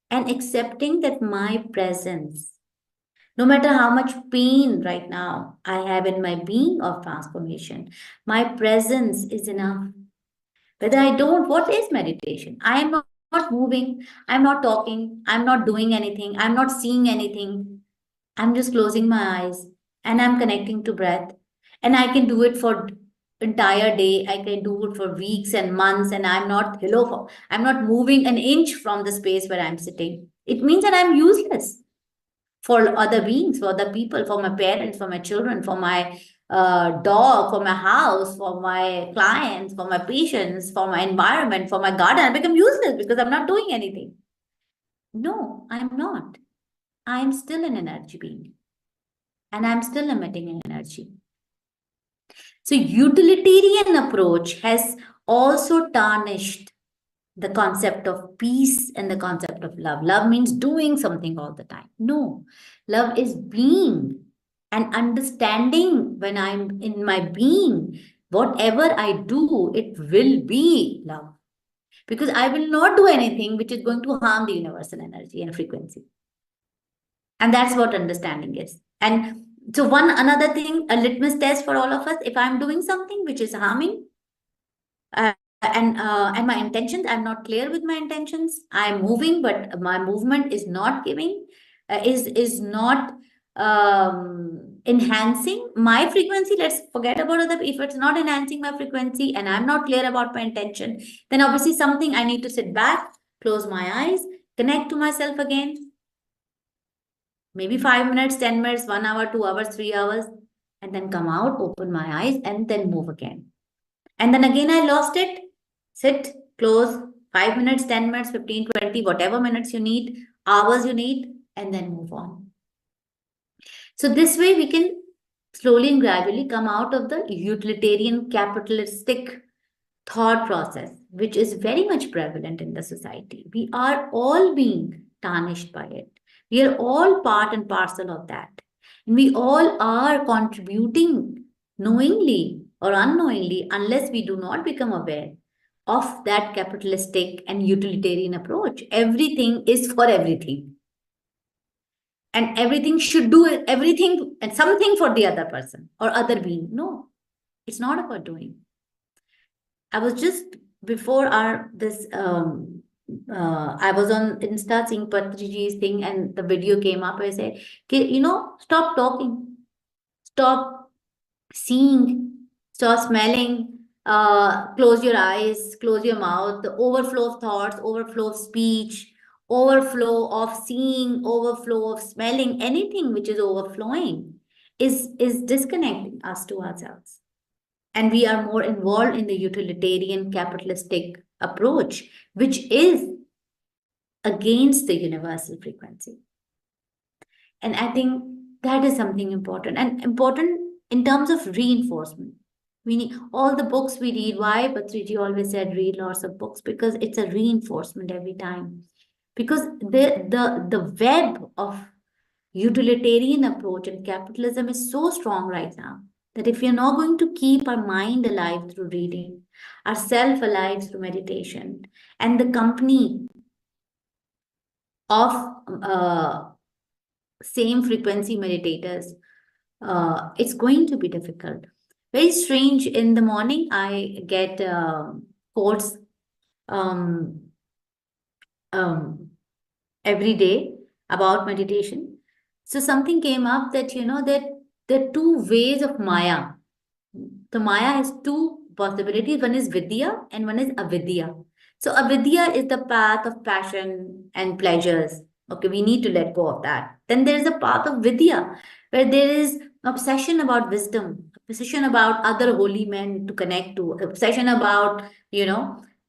and accepting that my presence, no matter how much pain right now I have in my being of transformation, my presence is enough. Whether I don't, what is meditation? I am not moving, I'm not talking, I'm not doing anything, I'm not seeing anything. I'm just closing my eyes and I'm connecting to breath. And I can do it for entire day. I can do it for weeks and months. And I'm not moving an inch from the space where I'm sitting. It means that I'm useless for other beings, for other people, for my parents, for my children, for my dog, for my house, for my clients, for my patients, for my environment, for my garden. I become useless because I'm not doing anything. No, I'm not. I'm still an energy being and I'm still emitting an energy. So utilitarian approach has also tarnished the concept of peace and the concept of love. Love means doing something all the time. No, love is being and understanding when I'm in my being. Whatever I do, it will be love. Because I will not do anything which is going to harm the universal energy and frequency. And that's what understanding is. And so one another thing, a litmus test for all of us, if I'm doing something which is harming, and my intentions, I'm not clear with my intentions, I'm moving but my movement is not giving, is not enhancing my frequency. Let's forget about other. If it's not enhancing my frequency and I'm not clear about my intention, then obviously something I need to sit back, close my eyes, connect to myself again, maybe 5 minutes, 10 minutes, 1 hour, 2 hours, 3 hours, and then come out, open my eyes, and then move again. And then again, I lost it. Sit, close, 5 minutes, 10 minutes, 15, 20, whatever minutes you need, hours you need, and then move on. So this way we can slowly and gradually come out of the utilitarian capitalistic thought process, which is very much prevalent in the society. We are all being tarnished by it. We are all part and parcel of that. And we all are contributing knowingly or unknowingly, unless we do not become aware of that capitalistic and utilitarian approach. Everything is for everything. And everything should do everything and something for the other person or other being. No, it's not about doing. I was just before our this I was on Insta seeing Patriji's thing and the video came up. I said, "Okay, stop talking, stop seeing, stop smelling, close your eyes, close your mouth. The overflow of thoughts, overflow of speech, overflow of seeing, overflow of smelling, anything which is overflowing is disconnecting us to ourselves. And we are more involved in the utilitarian capitalistic approach, which is against the universal frequency. And I think that is something important and important in terms of reinforcement. We need all the books we read. Why Patriji always said read lots of books? Because it's a reinforcement every time. Because the web of utilitarian approach and capitalism is so strong right now that if we are not going to keep our mind alive through reading, our self alive through meditation, and the company of same frequency meditators, it's going to be difficult. Very strange. In the morning, I get quotes um, um, every day about meditation. So something came up that that there are two ways of Maya. The Maya has two possibilities. One is Vidya and one is Avidya. So Avidya is the path of passion and pleasures. Okay, we need to let go of that. Then there is a path of Vidya, where there is obsession about wisdom, obsession about other holy men to connect to, obsession about,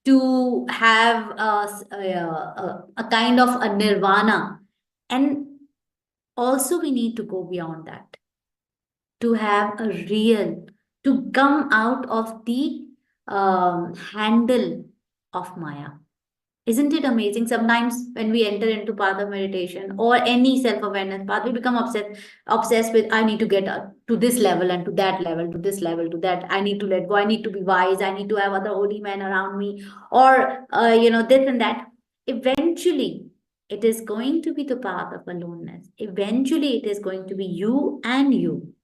to have a kind of a nirvana. And also we need to go beyond that to have a real, to come out of the handle of Maya. Isn't it amazing? Sometimes when we enter into path of meditation or any self-awareness path, we become obsessed with, I need to get up to this level and to that level, to this level, to that. I need to let go. I need to be wise. I need to have other holy men around me, or this and that. Eventually, it is going to be the path of aloneness. Eventually, it is going to be you and you.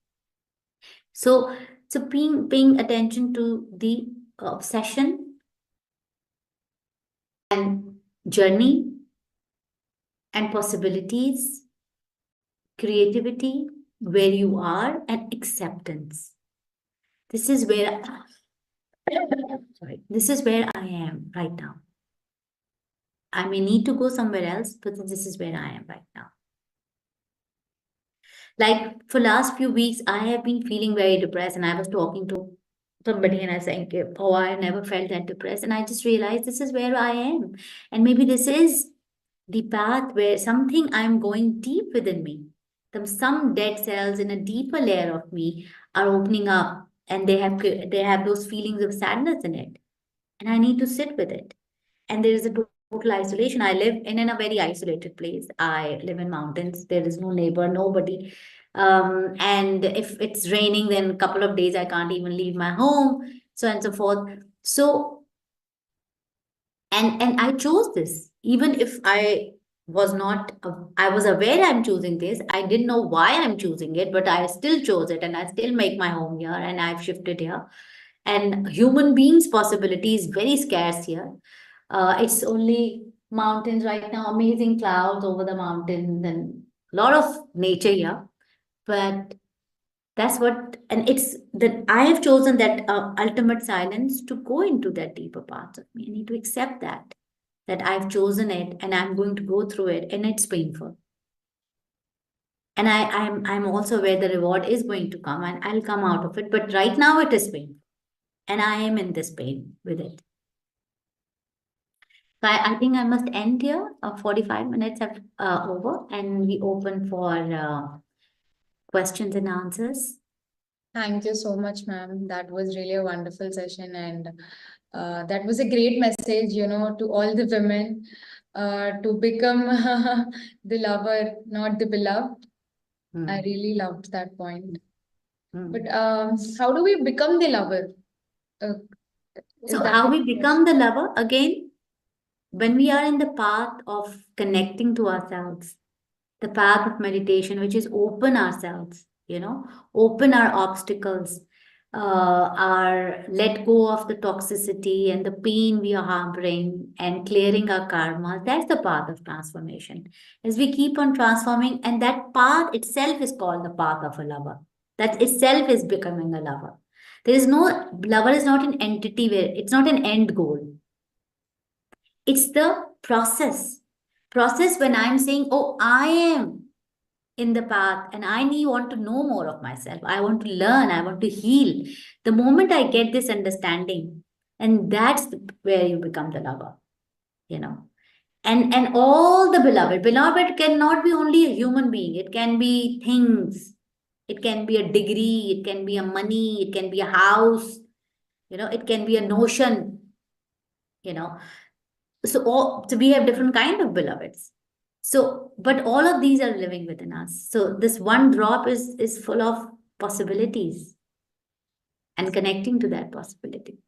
So, paying attention to the obsession and journey and possibilities, creativity, where you are, and acceptance. This is where sorry, this is where I am right now. I may need to go somewhere else, but this is where I am right now. Like for last few weeks, I have been feeling very depressed, and I was talking to somebody and I was saying, oh, I never felt that depressed. And I just realized this is where I am. And maybe this is the path where something I'm going deep within me. Some dead cells in a deeper layer of me are opening up, and they have those feelings of sadness in it. And I need to sit with it. And there is a total isolation. I live in a very isolated place. I live in mountains. There is no neighbor, nobody. And if it's raining, then a couple of days I can't even leave my home, so on and so forth. So, and I chose this, even if I was not, I was aware I'm choosing this. I didn't know why I'm choosing it, but I still chose it, and I still make my home here, and I've shifted here. And human beings' possibility is very scarce here. It's only mountains right now, amazing clouds over the mountains, and a lot of nature here. But that's what, and it's that I have chosen that ultimate silence to go into that deeper parts of me. I need to accept that I've chosen it and I'm going to go through it, and it's painful. And I'm also aware the reward is going to come and I'll come out of it. But right now it is painful. And I am in this pain with it. So I think I must end here. 45 minutes have over, and we open for questions and answers. Thank you so much, ma'am. That was really a wonderful session, and that was a great message, to all the women, to become the lover, not the beloved. I Hmm. really loved that point. But Hmm. how do we become the lover? Uh, is So, that how the we become the question? lover again? When we are in the path of connecting to ourselves, the path of meditation, which is open ourselves, open our obstacles, our let go of the toxicity and the pain we are harboring and clearing our karma. That's the path of transformation. As we keep on transforming, and that path itself is called the path of a lover. That itself is becoming a lover. There is no lover is not an entity where it's not an end goal. It's the process. Process when I'm saying, oh, I am in the path and I need want to know more of myself. I want to learn. I want to heal. The moment I get this understanding, and where you become the lover, you know. And all the beloved cannot be only a human being. It can be things. It can be a degree. It can be a money. It can be a house. It can be a notion. You know, so we have different kind of beloveds. So but all of these are living within us, so this one drop is full of possibilities and connecting to that possibility.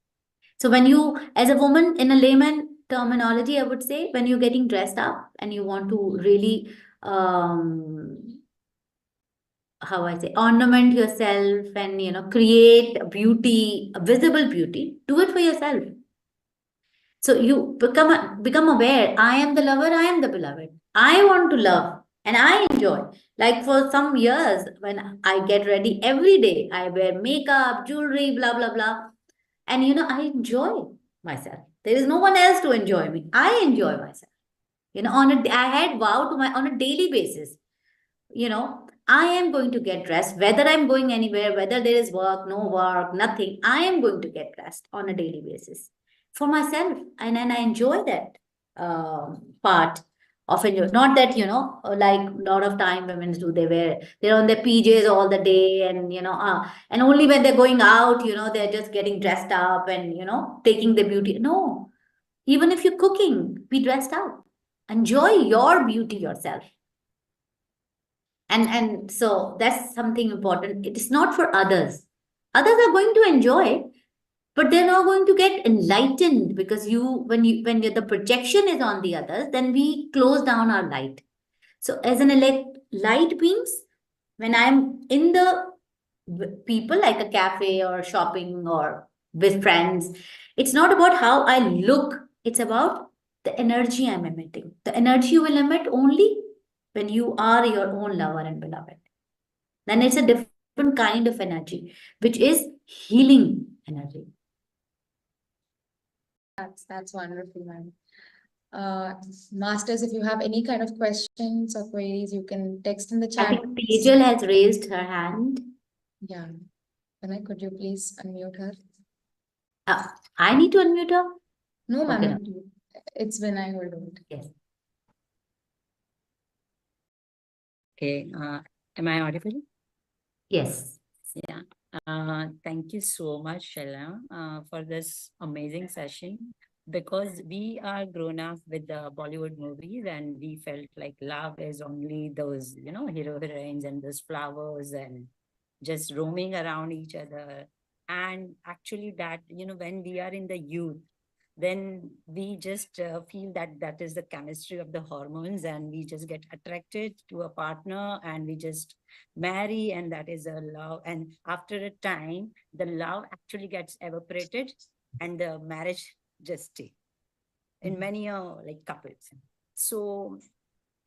So when you, as a woman, in a layman terminology, I would say, when you're getting dressed up and you want to really um how I say, ornament yourself and create beauty, a visible beauty, do it for yourself. So you become aware. I am the lover. I am the beloved. I want to love, and I enjoy. Like for some years, when I get ready every day, I wear makeup, jewelry, blah blah blah, and I enjoy myself. There is no one else to enjoy me. I enjoy myself. I had vowed to my on a daily basis. I am going to get dressed, whether I'm going anywhere, whether there is work, no work, nothing. I am going to get dressed on a daily basis for myself. And I enjoy that part of enjoy. Not that, like a lot of time women do, they're on their PJs all the day and only when they're going out, they're just getting dressed up and, taking the beauty. No, even if you're cooking, be dressed up. Enjoy your beauty yourself. And so that's something important. It is not for others. Others are going to enjoy, but they're not going to get enlightened, because the projection is on the others, then we close down our light. So as an light beings, when I'm in the people, like a cafe or shopping or with friends, it's not about how I look, it's about the energy I'm emitting. The energy you will emit only when you are your own lover and beloved. Then it's a different kind of energy, which is healing energy. That's wonderful, ma'am. Masters, if you have any kind of questions or queries, you can text in the I chat think box. Tejal has raised her hand. Yeah. Vinay, could you please unmute her? Uh, I need to unmute her? No, Okay, no. ma'am. It's Vinay who will do it. Yes. Okay, am I audible? Yes. Yeah. Thank you so much, Shehla, for this amazing session. Because we are grown up with the Bollywood movies, and we felt like love is only those, hero heroines and those flowers and just roaming around each other. And actually, that, when we are in the youth, then we just feel that that is the chemistry of the hormones, and we just get attracted to a partner and we just marry, and that is a love. And after a time, the love actually gets evaporated and the marriage just stay in many like couples. So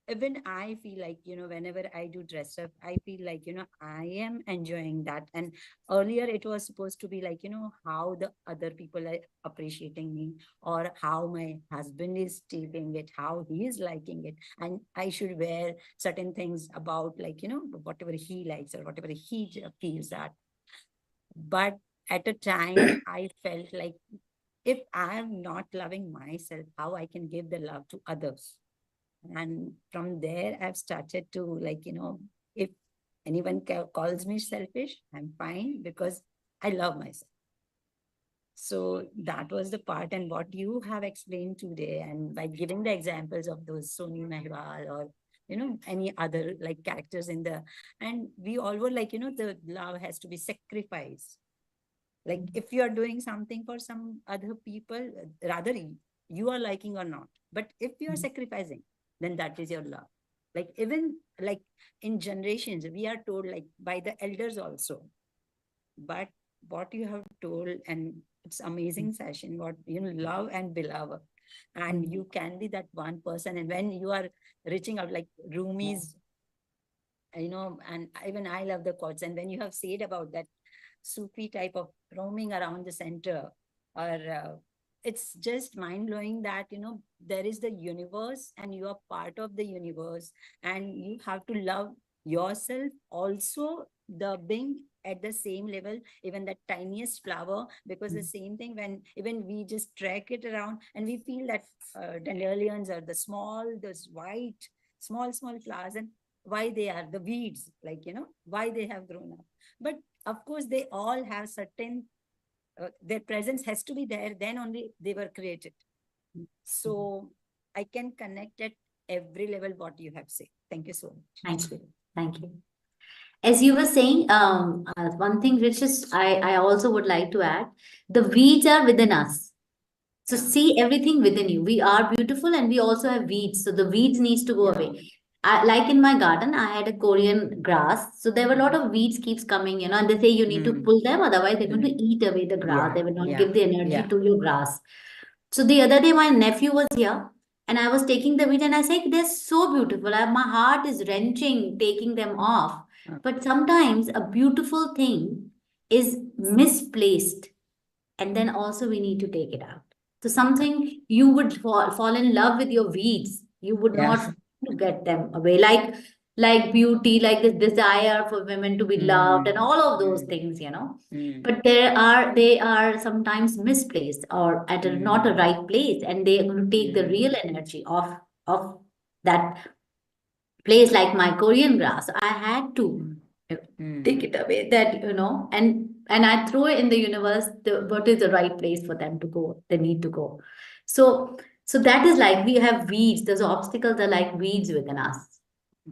even I feel like, whenever I do dress up, I feel like, I am enjoying that. And earlier it was supposed to be like, how the other people are appreciating me, or how my husband is taking it, how he is liking it. And I should wear certain things about like, whatever he likes or whatever he feels that. But at a time, I felt like if I am not loving myself, how I can give the love to others? And from there I've started to like, if anyone calls me selfish, I'm fine because I love myself. So that was the part, and what you have explained today, and by giving the examples of those Soni Mehwal or any other like characters in the, and we all were like, the love has to be sacrificed. Like if you are doing something for some other people, rather you are liking or not, but if you are sacrificing, then that is your love. Like even like in generations, we are told like by the elders also, but what you have told, and it's amazing session, what love and beloved, and you can be that one person, and when you are reaching out like Rumi's, and even I love the quotes, and when you have said about that Sufi type of roaming around the center, or it's just mind-blowing that there is the universe and you are part of the universe, and you have to love yourself also, the being at the same level, even that tiniest flower, because the same thing, when even we just track it around and we feel that dandelions are the small, those white small flowers, and why they are the weeds, like why they have grown up, but of course they all have certain their presence has to be there, then only they were created. So I can connect at every level what you have said. Thank you so much. Thank you. Thank you. As you were saying, one thing which is I also would like to add, the weeds are within us. So see everything within you. We are beautiful and we also have weeds. So the weeds needs to go away. Like in my garden, I had a Korean grass. So there were a lot of weeds keeps coming, and they say you need to pull them, otherwise they're going to eat away the grass. They will not give the energy to your grass. So the other day, my nephew was here and I was taking the weeds and I said, they're so beautiful. My heart is wrenching taking them off. But sometimes a beautiful thing is misplaced, and then also we need to take it out. So something you would fall in love with your weeds, you would not get them away. Like beauty, like this desire for women to be loved and all of those things. But they are sometimes misplaced or at not a right place, and they are going to take the real energy of that place. Like my Korean grass, I had to take it away, that and I throw it in the universe, what is the right place for them to go, they need to go. So that is like we have weeds, those obstacles are like weeds within us.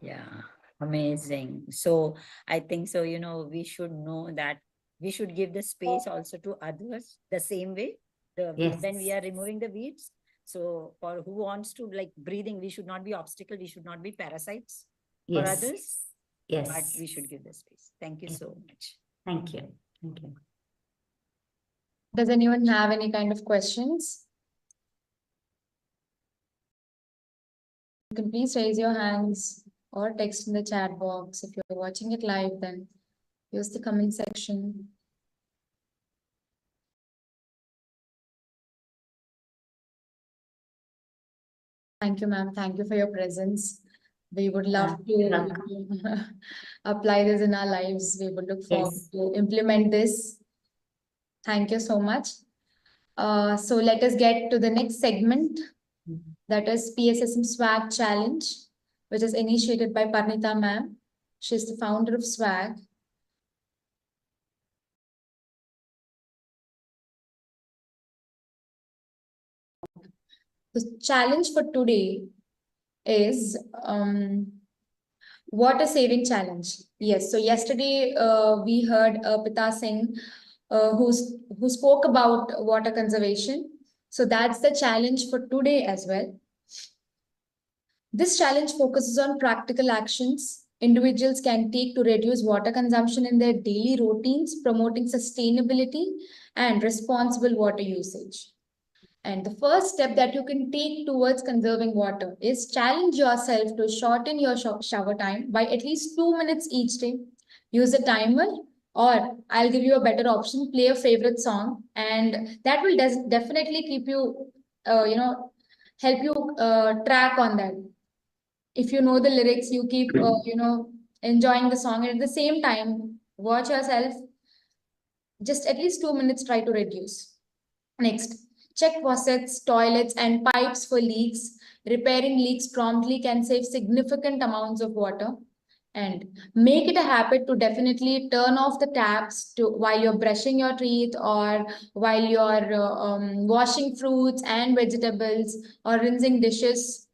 Yeah, amazing. So I think so, we should know that we should give the space also to others the same way. When we Yes. are removing the weeds. So for who wants to like breathing, we should not be obstacle, we should not be parasites for Yes. others, but Yes. we should give the space. Thank you Yes. so much. Thank you. Thank you. Does anyone have any kind of questions? You can please raise your hands or text in the chat box. If you're watching it live, then use the comment section. Thank you, ma'am. Thank you for your presence. We would love You're to welcome. apply this in our lives. We would look forward Yes. to implement this. Thank you so much. So let us get to the next segment, that is PSSM SWAG Challenge, which is initiated by Parnita ma'am. She's the founder of SWAG. The challenge for today is water saving challenge. Yes, so yesterday we heard Pita Singh who spoke about water conservation. So that's the challenge for today as well. This challenge focuses on practical actions individuals can take to reduce water consumption in their daily routines, promoting sustainability and responsible water usage. And the first step that you can take towards conserving water is challenge yourself to shorten your shower time by at least 2 minutes each day. Use a timer, or I'll give you a better option, play a favorite song, and that will definitely keep you, help you track on that. If you know the lyrics, you keep, enjoying the song, and at the same time, watch yourself just at least 2 minutes, try to reduce. Next, check faucets, toilets, and pipes for leaks. Repairing leaks promptly can save significant amounts of water. And make it a habit to definitely turn off the taps to while you're brushing your teeth, or while you're washing fruits and vegetables, or rinsing dishes,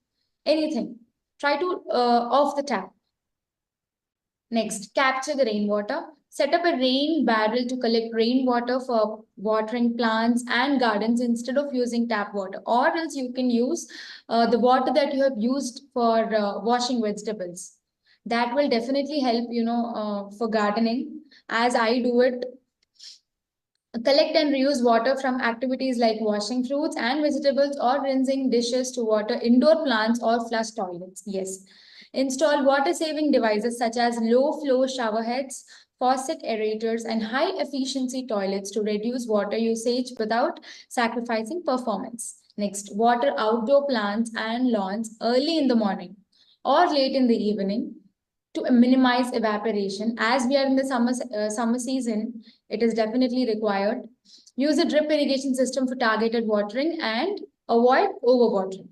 anything. Try to off the tap. Next, capture the rainwater. Set up a rain barrel to collect rainwater for watering plants and gardens instead of using tap water. Or else you can use the water that you have used for washing vegetables. That will definitely help, for gardening, as I do it. Collect and reuse water from activities like washing fruits and vegetables, or rinsing dishes to water indoor plants or flush toilets. Yes. Install water saving devices such as low flow shower heads, faucet aerators, and high efficiency toilets to reduce water usage without sacrificing performance. Next, water outdoor plants and lawns early in the morning or late in the evening to minimize evaporation. As we are in the summer season, it is definitely required. Use a drip irrigation system for targeted watering and avoid overwatering.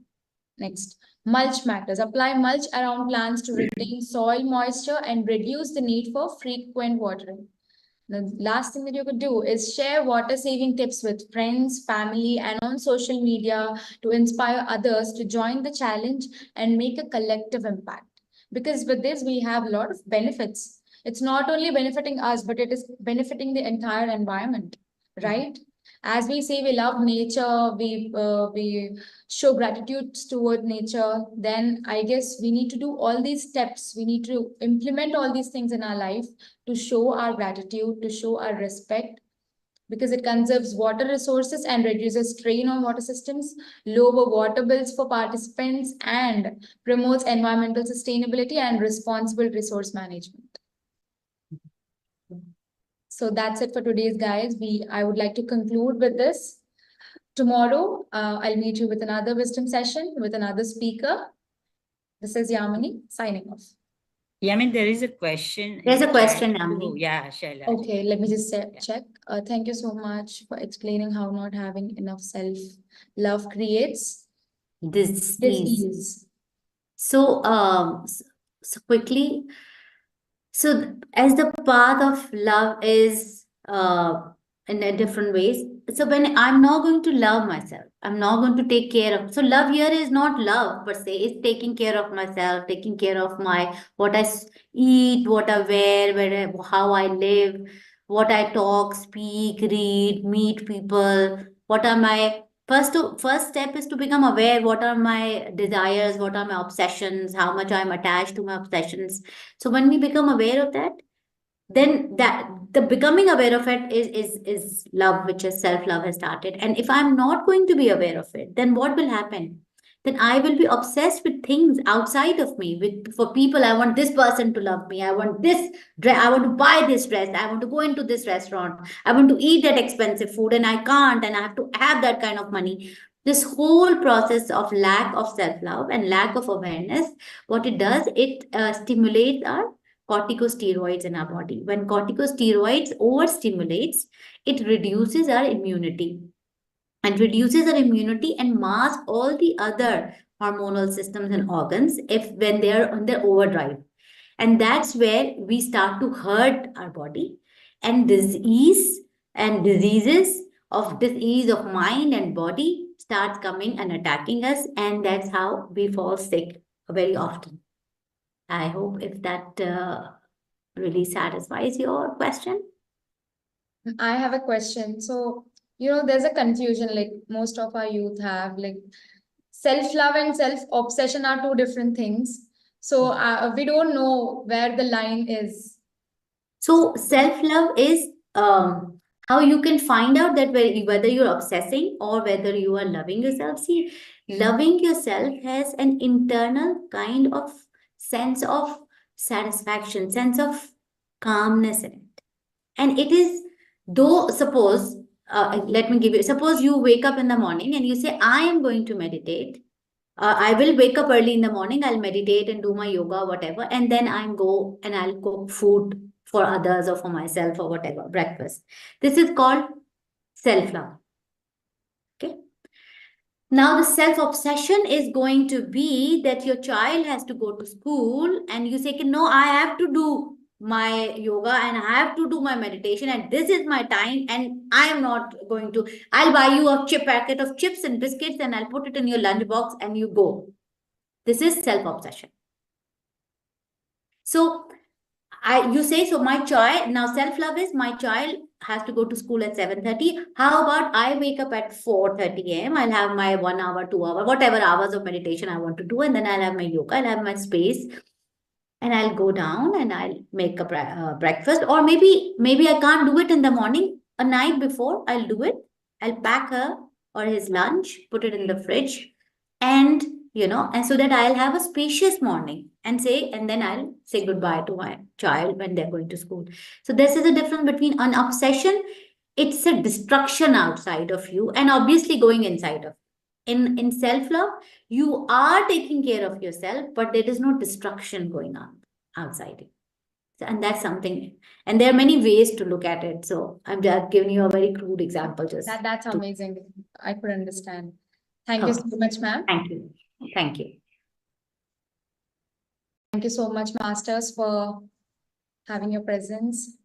Next, mulch matters. Apply mulch around plants to retain soil moisture and reduce the need for frequent watering. The last thing that you could do is share water saving tips with friends, family, and on social media to inspire others to join the challenge and make a collective impact. Because with this, we have a lot of benefits. It's not only benefiting us, but it is benefiting the entire environment, right? As we say, we love nature, we show gratitude toward nature. Then I guess we need to do all these steps. We need to implement all these things in our life to show our gratitude, to show our respect, because it conserves water resources and reduces strain on water systems, lower water bills for participants, and promotes environmental sustainability and responsible resource management. So that's it for today's, guys. I would like to conclude with this. Tomorrow, I'll meet you with another wisdom session with another speaker. This is Yamini signing off. Yeah, I mean, there is a question. There's in a question, chat. Yamini. Oh, yeah, Shehla. Okay, let me just check. Thank you so much for explaining how not having enough self-love creates This is dis-ease. so quickly. So as the path of love is in a different ways. So when I'm not going to love myself, I'm not going to take care of. So love here is not love per se. It's taking care of myself, taking care of my what I eat, what I wear, how I live, what I talk, speak, read, meet people. What are my first step is to become aware. What are my desires? What are my obsessions? How much I'm attached to my obsessions. So when we become aware of that, then that the becoming aware of it is love, which is self-love has started. And if I'm not going to be aware of it, then what will happen? Then I will be obsessed with things outside of me. With for people, I want this person to love me. I want this dress. I want to buy this dress. I want to go into this restaurant. I want to eat that expensive food, and I can't. And I have to have that kind of money. This whole process of lack of self-love and lack of awareness, what it does, it stimulates our corticosteroids in our body. When corticosteroids overstimulates, it reduces our immunity and masks all the other hormonal systems and organs if when they are on their overdrive. And that's where we start to hurt our body, and diseases of disease of mind and body starts coming and attacking us, and that's how we fall sick very often. I hope if that really satisfies your question. I have a question. So, there's a confusion like most of our youth have, like self-love and self-obsession are two different things. So, we don't know where the line is. So self-love is how you can find out that whether you're obsessing or whether you are loving yourself. See, loving yourself has an internal kind of sense of satisfaction, sense of calmness in it. And it is, though, suppose, let me give you, suppose you wake up in the morning and you say, I am going to meditate. I will wake up early in the morning, I'll meditate and do my yoga, whatever, and then I'll go and I'll cook food for others or for myself or whatever, breakfast. This is called self-love. Okay. Now, the self-obsession is going to be that your child has to go to school and you say, no, I have to do my yoga and I have to do my meditation and this is my time and I am not going to, I'll buy you a packet of chips and biscuits and I'll put it in your lunchbox and you go. This is self-obsession. So you say, so my child, now self-love is my child has to go to school at 7:30. How about I wake up at 4:30 a.m. I'll have my 1 hour, 2 hour, whatever hours of meditation I want to do. And then I'll have my yoga, I'll have my space and I'll go down and I'll make a breakfast. Or maybe I can't do it in the morning. A night before, I'll do it. I'll pack her or his lunch, put it in the fridge, and and so that I'll have a spacious morning and then I'll say goodbye to my child when they're going to school. So this is a difference between an obsession. It's a destruction outside of you and obviously going inside of in self-love, you are taking care of yourself, but there is no destruction going on outside you. And that's something. And there are many ways to look at it. So I'm just giving you a very crude example. That's amazing. I could understand. Thank you Okay. so much, ma'am. Thank you. Thank you. Thank you so much, masters, for having your presence.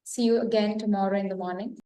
See you again tomorrow in the morning.